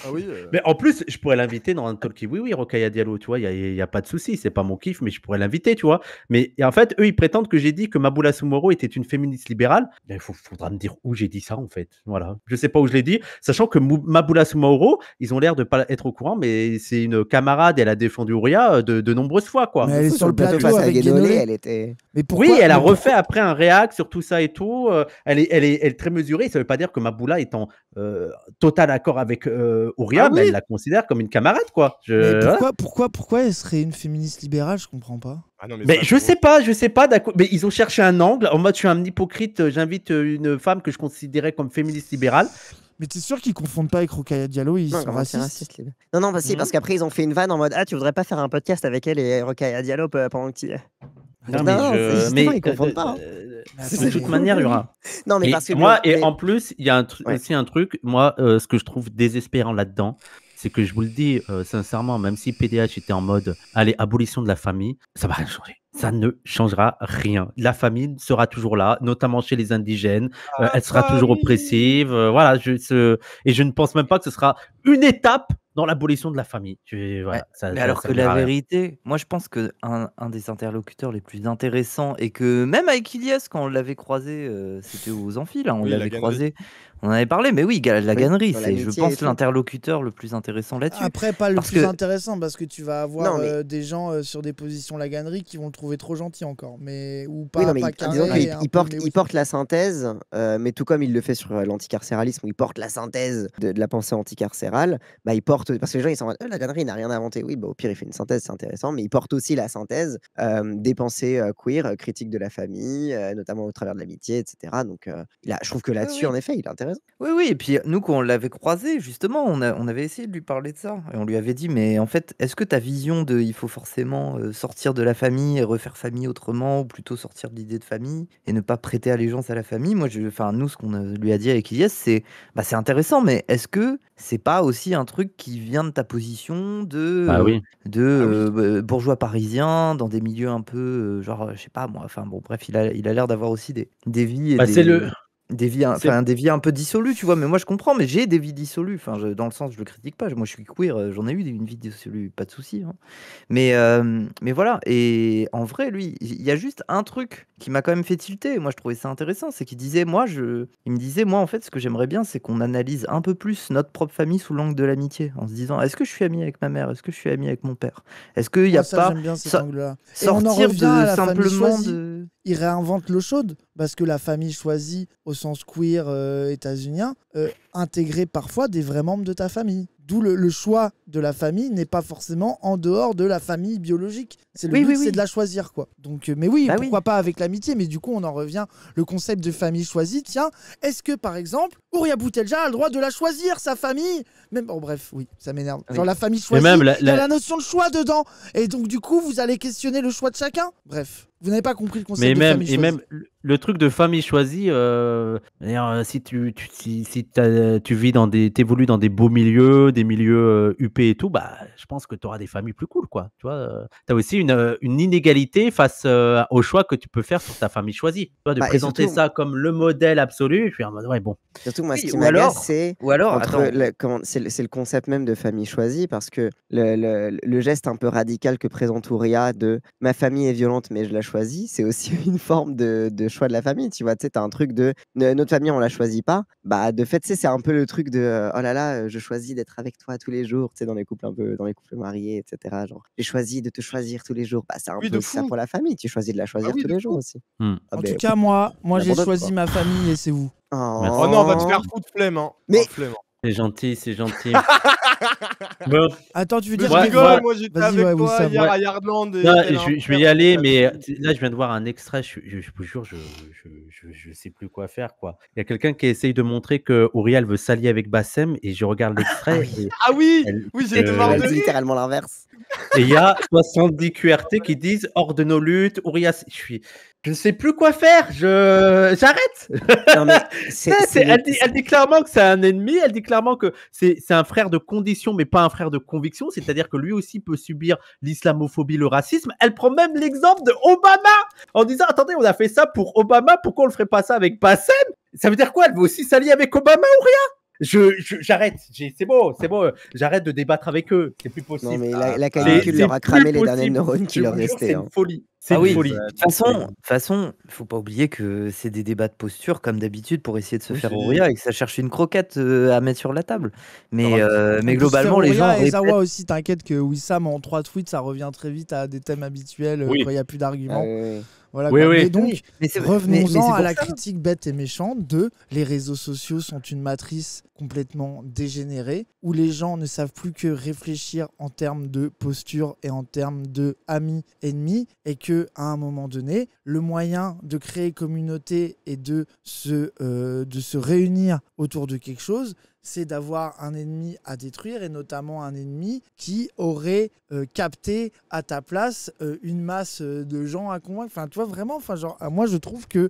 Ah oui. Mais en plus, je pourrais l'inviter dans un talkie. Oui, Rokhaya Diallo, tu vois, il y a pas de souci. C'est pas mon kiff, mais je pourrais l'inviter, tu vois. Mais et en fait, eux, ils prétendent que j'ai dit que Maboula Soumaoro était une féministe libérale. Il faudra me dire où j'ai dit ça, en fait. Voilà. Je sais pas où je l'ai dit, sachant que Maboula Soumaoro, ils ont l'air de pas être au courant, mais c'est une camarade. Elle a défendu Ouria de nombreuses fois, quoi. Mais elle est sur le plateau face à avec Guénolé, Guénolé. elle était. Mais pourquoi Oui, elle a mais pourquoi- refait après un réact sur tout ça et tout. Elle est très mesurée. Ça veut pas dire que Maboula est en total accord avec Ouria, Ah mais oui. elle la considère comme une camarade, quoi. Mais Voilà. pourquoi elle serait une féministe libérale? Je comprends pas. Ah non, Mais ça, je gros. sais pas, mais ils ont cherché un angle. En mode, je suis un hypocrite, j'invite une femme que je considérais comme féministe libérale. Mais t'es sûr qu'ils confondent pas avec Rokhaya Diallo? Ils Non, sont comment c'est racistes? raciste, Non, non, bah si, Mhm. parce qu'après, ils ont fait une vanne en mode Ah, tu voudrais pas faire un podcast avec elle et Rokhaya Diallo pendant que tu. Non, Non, mais c'est justement, ils confondent pas. Hein. Mais de toute manière, il y aura. Non, mais Et parce que. moi, et mais- en plus, il y a Ouais. aussi un truc, moi, ce que je trouve désespérant là-dedans, c'est que je vous le dis sincèrement, même si PDH était en mode allez, abolition de la famille, ça va rien changer. Ça ne changera rien. La famille sera toujours là, notamment chez les indigènes. Elle sera toujours famille. oppressive. Voilà, et je ne pense même pas que ce sera une étape dans l'abolition de la famille. Voilà, Mais alors que la servira à rien. vérité, moi je pense que un des interlocuteurs les plus intéressants, et que même avec Ilias, quand on l'avait croisé, c'était aux Amphis, là, on Oui, la l'avait gannerie. croisé, on en avait parlé, mais oui, la Oui, gannerie, dans c'est, je l'amitié et pense, tout. l'interlocuteur le plus intéressant là-dessus. Après, pas le Parce plus que- intéressant parce que tu vas avoir Non, mais- des gens sur des positions laganerie qui vont le trouver trop gentil encore. Mais, ou pas, Oui, non, mais pas disons carré. qu'il un il peu, porte, mais il oui. porte la synthèse, mais tout comme il le fait sur l'anticarcéralisme, où il porte la synthèse de la pensée anticarcérale, bah, il porte. Parce que les gens, ils sont en mode la gannerie, il n'a rien inventé. Oui, bah, au pire, il fait une synthèse, c'est intéressant, mais il porte aussi la synthèse des pensées queer, critiques de la famille, notamment au travers de l'amitié, etc. Donc, je trouve que là-dessus, oui. en effet, il est intéressant. Oui, oui, et puis nous, quand on l'avait croisé, justement, on avait essayé de lui parler de ça. Et on lui avait dit, mais en fait, est-ce que ta vision de il faut forcément sortir de la famille et refaire famille autrement, ou plutôt sortir de l'idée de famille et ne pas prêter allégeance à la famille? Moi, nous, ce qu'on lui a dit avec Ilias, c'est c'est intéressant, mais est-ce que c'est pas aussi un truc qui vient de ta position de, Ah oui. bourgeois parisien, dans des milieux un peu, genre, je sais pas moi, enfin bon, bref, il a l'air d'avoir aussi des vies et Bah, c'est le. des vies, des vies un peu dissolues, tu vois. Mais moi, je comprends, mais j'ai des vies dissolues. Enfin, dans le sens, je le critique pas. Moi, je suis queer, j'en ai eu une vie dissolue, pas de souci. Hein. Mais voilà. Et en vrai, lui, il y a juste un truc qui m'a quand même fait tilter. Moi, je trouvais ça intéressant, c'est qu'il disait, il me disait, moi, en fait, ce que j'aimerais bien, c'est qu'on analyse un peu plus notre propre famille sous l'angle de l'amitié, en se disant, est-ce que je suis ami avec ma mère, est-ce que je suis ami avec mon père, est-ce qu'il n'y a Ah, ça, pas j'aime bien cet so- angle-là. Et on en sortir revient à de la famille simplement choisie. de Il réinvente l'eau chaude parce que la famille choisie au sens queer états-unien intégrait parfois des vrais membres de ta famille. D'où le choix de la famille n'est pas forcément en dehors de la famille biologique. C'est le Oui, but, oui, c'est oui. de la choisir, quoi. Donc, mais oui, Bah pourquoi pas avec l'amitié. Mais du coup, on en revient le concept de famille choisie. Tiens, est-ce que par exemple, Ouria Boutelja a le droit de la choisir, sa famille? Même, bon, bref, oui, ça m'énerve. Oui. Genre la famille choisie, même il y a la notion de choix dedans. Et donc, du coup, vous allez questionner le choix de chacun. Bref, vous n'avez pas compris le concept Mais de même, famille et choisie. même le truc de famille choisie, d'ailleurs, si tu vis t'évolues dans des beaux milieux, des milieux UP et tout, bah, je pense que tu auras des familles plus cool, quoi. Tu vois, tu as aussi une inégalité face au choix que tu peux faire sur ta famille choisie. Tu vois, de Bah, et présenter surtout- ça comme le modèle absolu, je suis en mode, ouais, bon. Surtout, moi, ce Oui, qui ou m'agace, alors- c'est Ou alors, entre attends. c'est le concept même de famille choisie, parce que le geste un peu radical que présente Ouria de ma famille est violente, mais je la choisis, c'est aussi une forme de choix de la famille. Tu vois, tu sais, t'as un truc de notre famille, on la choisit pas. Bah, de fait, tu sais, c'est un peu le truc de oh là là, je choisis d'être avec toi tous les jours, tu sais, dans les couples dans les couples mariés, etc. Genre, j'ai choisi de te choisir tous les jours. Bah, c'est un Oui, peu de ça fou. pour la famille. Tu choisis de la choisir oui, tous de les jours fou. aussi. Hmm. Ah, En ben, tout cas, moi j'ai n'abandonne choisi pas. ma famille et c'est vous. Oh. Merci. Oh non, va te faire foutre flemme, hein. Mais- Oh, flemme. C'est gentil, c'est gentil. Bon, Attends, tu veux dire Mais je Ouais, que- rigole, ouais. moi j'étais Vas-y, avec ouais, toi Wissam. hier Ouais. à Yardland et non, tel je un vais y frère, aller, t'as mais dit. là, je viens de voir un extrait. Je vous jure, je sais plus quoi faire, quoi. Il y a quelqu'un qui essaye de montrer que Auriel veut s'allier avec Bassem, et je regarde l'extrait. oui. Et, Ah oui, elle- oui, j'étais marre Ouais, de c'est rire. littéralement l'inverse. et il y a 70 QRT qui disent hors de nos luttes. Je ne sais plus quoi faire. J'arrête. Non, mais c'est Elle dit clairement que c'est un ennemi. Elle dit clairement que c'est un frère de condition, mais pas un frère de conviction. C'est-à-dire que lui aussi peut subir l'islamophobie, le racisme. Elle prend même l'exemple de Obama en disant attendez, on a fait ça pour Obama, pourquoi on ne ferait pas ça avec Bassem? Ça veut dire quoi? Elle veut aussi s'allier avec Obama ou rien? J'arrête. C'est bon. J'arrête de débattre avec eux. C'est plus possible. Non, mais la C'est canicule leur a plus cramé les derniers possible. neurones qui Je leur vous jure, restaient. c'est hein. une folie. C'est Ah une oui, folie. de toute façon, faut pas oublier que c'est des débats de posture comme d'habitude pour essayer de se Oui, faire c'est- Auria et que ça cherche une croquette à mettre sur la table. Mais, On peut se globalement, faire les gens Ouria et répètent. Zawa aussi, t'inquiète que Wissam en 3 tweets, ça revient très vite à des thèmes habituels Oui. quand il n'y a plus Ah, d'arguments. ouais. Voilà, Oui, quoi. oui. Mais donc, Mais c'est revenons-en à pour la ça. critique bête et méchante de les réseaux sociaux sont une matrice complètement dégénérée où les gens ne savent plus que réfléchir en termes de posture et en termes de amis ennemis et que à un moment donné le moyen de créer communauté et de se réunir autour de quelque chose, c'est d'avoir un ennemi à détruire et notamment un ennemi qui aurait capté à ta place une masse de gens à convaincre. Enfin, tu vois, vraiment, enfin, genre, moi je trouve que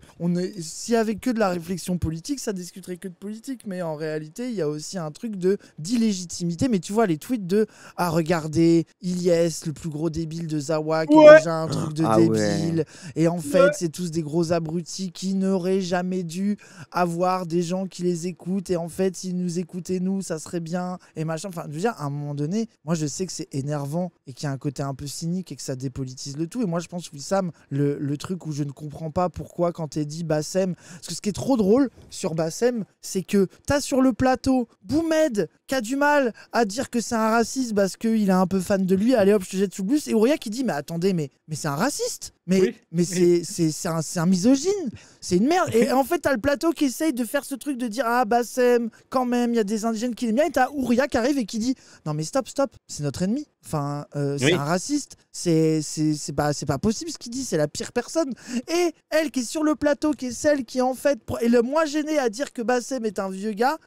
s'il y avait que de la réflexion politique, ça discuterait que de politique. Mais en réalité, il y a aussi un truc d'illégitimité. Mais tu vois, les tweets de ah, regardez, Ilyes, le plus gros débile de Zawa, qui est déjà un truc de Ah ouais. débile. Et en fait, c'est tous des gros abrutis qui n'auraient jamais dû avoir des gens qui les écoutent. Et en fait, s'ils nous écoutaient, nous, ça serait bien. Et machin. Enfin, je veux dire, à un moment donné, moi, je sais que c'est énervant et qu'il y a un côté un peu cynique et que ça dépolitise le tout. Et moi, je pense, Wissam, le truc où je ne comprends pas pourquoi, quand t'es dit Bassem, parce que ce qui est trop drôle sur Bassem, c'est que t'as sur le plateau Boumed qui a du mal à dire que c'est un raciste parce qu'il est un peu fan de lui. Allez hop, je te jette sous le bus. Et Ouria qui dit mais attendez, mais c'est un raciste. Mais c'est un misogyne. C'est une merde. Et en fait, t'as le plateau qui essaye de faire ce truc de dire ah Bassem, quand même, il y a des indigènes qui l'aiment bien. Et t'as Ouria qui arrive et qui dit non mais stop, c'est notre ennemi. Enfin, c'est un raciste. C'est pas possible ce qu'il dit. C'est la pire personne. Et elle qui est sur le plateau, qui est celle qui en fait est le moins gênée à dire que Bassem est un vieux gars,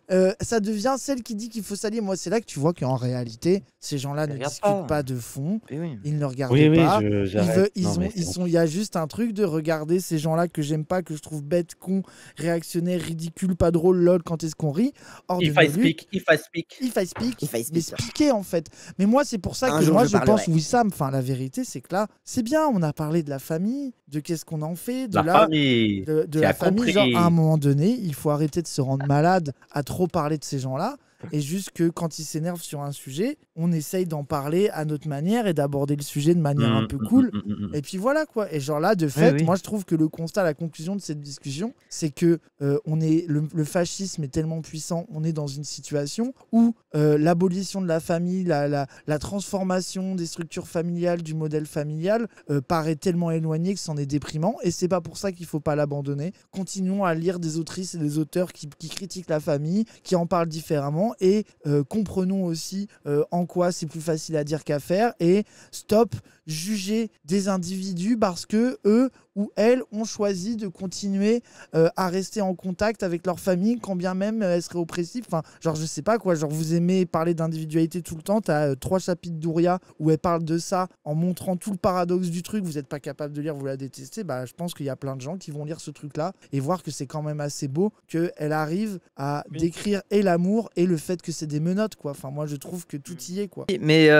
ça devient celle qui dit qu'il faut s'allier. Moi, c'est là que tu vois qu'en réalité, ces gens-là ne Regarde discutent pas. pas de fond. Eh oui. Ils ne regardent Oui, pas. j'arrête. Il y a juste un truc de regarder ces gens-là que j'aime pas, que je trouve bêtes, cons, réactionnaires, ridicules, pas drôles, lol, quand est-ce qu'on rit. Hors If de I nos luttes. speak, if I speak. If I speak, If I speak. mais speaker en fait. Mais moi, c'est pour ça Un que jour, moi, je je pense, parlerai. Wissam, enfin, la vérité, c'est que là, c'est bien, on a parlé de la famille, de qu'est-ce qu'on en fait, de La la, famille. de Tu la as famille. compris. Genre, à un moment donné, il faut arrêter de se rendre malade à trop parler de ces gens-là. Et juste que quand ils s'énervent sur un sujet, on essaye d'en parler à notre manière et d'aborder le sujet de manière un peu cool. Et puis voilà quoi. Et genre là, de fait, oui. moi je trouve que le constat, la conclusion de cette discussion, c'est que le fascisme est tellement puissant, on est dans une situation où l'abolition de la famille, la transformation des structures familiales, du modèle familial, paraît tellement éloigné que c'en est déprimant. Et c'est pas pour ça qu'il faut pas l'abandonner. Continuons à lire des autrices et des auteurs qui critiquent la famille, qui en parlent différemment. Et comprenons aussi en quoi c'est plus facile à dire qu'à faire et stop juger des individus parce que eux ou elles ont choisi de continuer à rester en contact avec leur famille quand bien même elles seraient oppressives. Enfin, genre je sais pas quoi, genre vous aimez parler d'individualité tout le temps, t'as 3 chapitres d'Ouria où elle parle de ça en montrant tout le paradoxe du truc, vous n'êtes pas capable de lire, vous la détestez, bah je pense qu'il y a plein de gens qui vont lire ce truc là et voir que c'est quand même assez beau qu'elle arrive à décrire et l'amour et le fait que c'est des menottes quoi. Enfin moi je trouve que tout y est quoi. Mais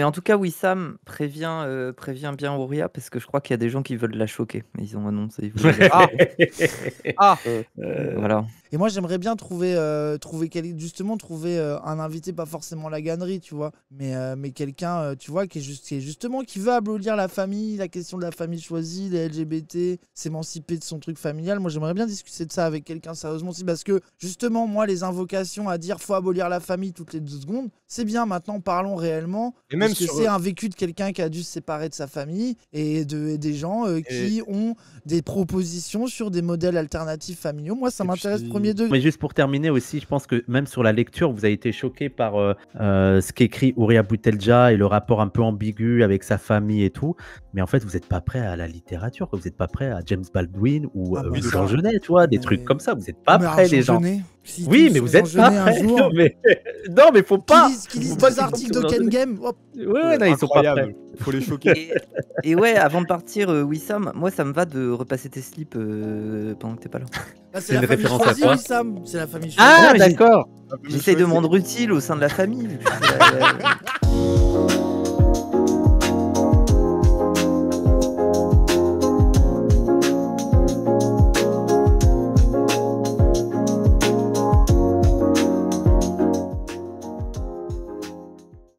en tout cas, Wissam prévient bien Auria parce que je crois qu'il y a des gens qui veulent la choquer. Ils ont annoncé. Ils voulaient la choquer. Voilà. Et moi, j'aimerais bien trouver un invité, pas forcément la gannerie, tu vois, mais quelqu'un, tu vois, qui veut abolir la famille, la question de la famille choisie, les LGBT, s'émanciper de son truc familial. Moi, j'aimerais bien discuter de ça avec quelqu'un sérieusement aussi, parce que justement, moi, les invocations à dire faut abolir abolir la famille toutes les 2 secondes. C'est bien, maintenant parlons réellement. Et même Parce que sur- c'est un vécu de quelqu'un qui a dû se séparer de sa famille et des gens qui ont des propositions sur des modèles alternatifs familiaux. Moi, ça Et m'intéresse puis- premier degré. Mais juste pour terminer aussi, je pense que même sur la lecture, vous avez été choqué par ce qu'écrit Ouria Boutelja et le rapport un peu ambigu avec sa famille et tout. Mais en fait, vous n'êtes pas prêt à la littérature, quoi. Vous n'êtes pas prêt à James Baldwin ou Ah bah Jean ça. Genet, tu vois, des Mais- trucs comme ça. Vous n'êtes pas Mais prêts, Argent les gens. Jeunet, si Oui, tous mais vous sont êtes pas Jeunet un prêts. jour, Non, mais faut pas. qui lisent Faut pas des dire articles comme de ça. Ken Game. Hop. Ouais, non, ils sont pas prêts. Incroyable. Faut les choquer. Et ouais, avant de partir, Wissam, moi ça me va de repasser tes slips pendant que t'es pas là. Là, C'est la une famille référence à choisie, quoi Wissam. C'est la famille choisie. Ah, mais j'ai- d'accord. J'essaye de me rendre utile au sein de la famille. vu que c'est la-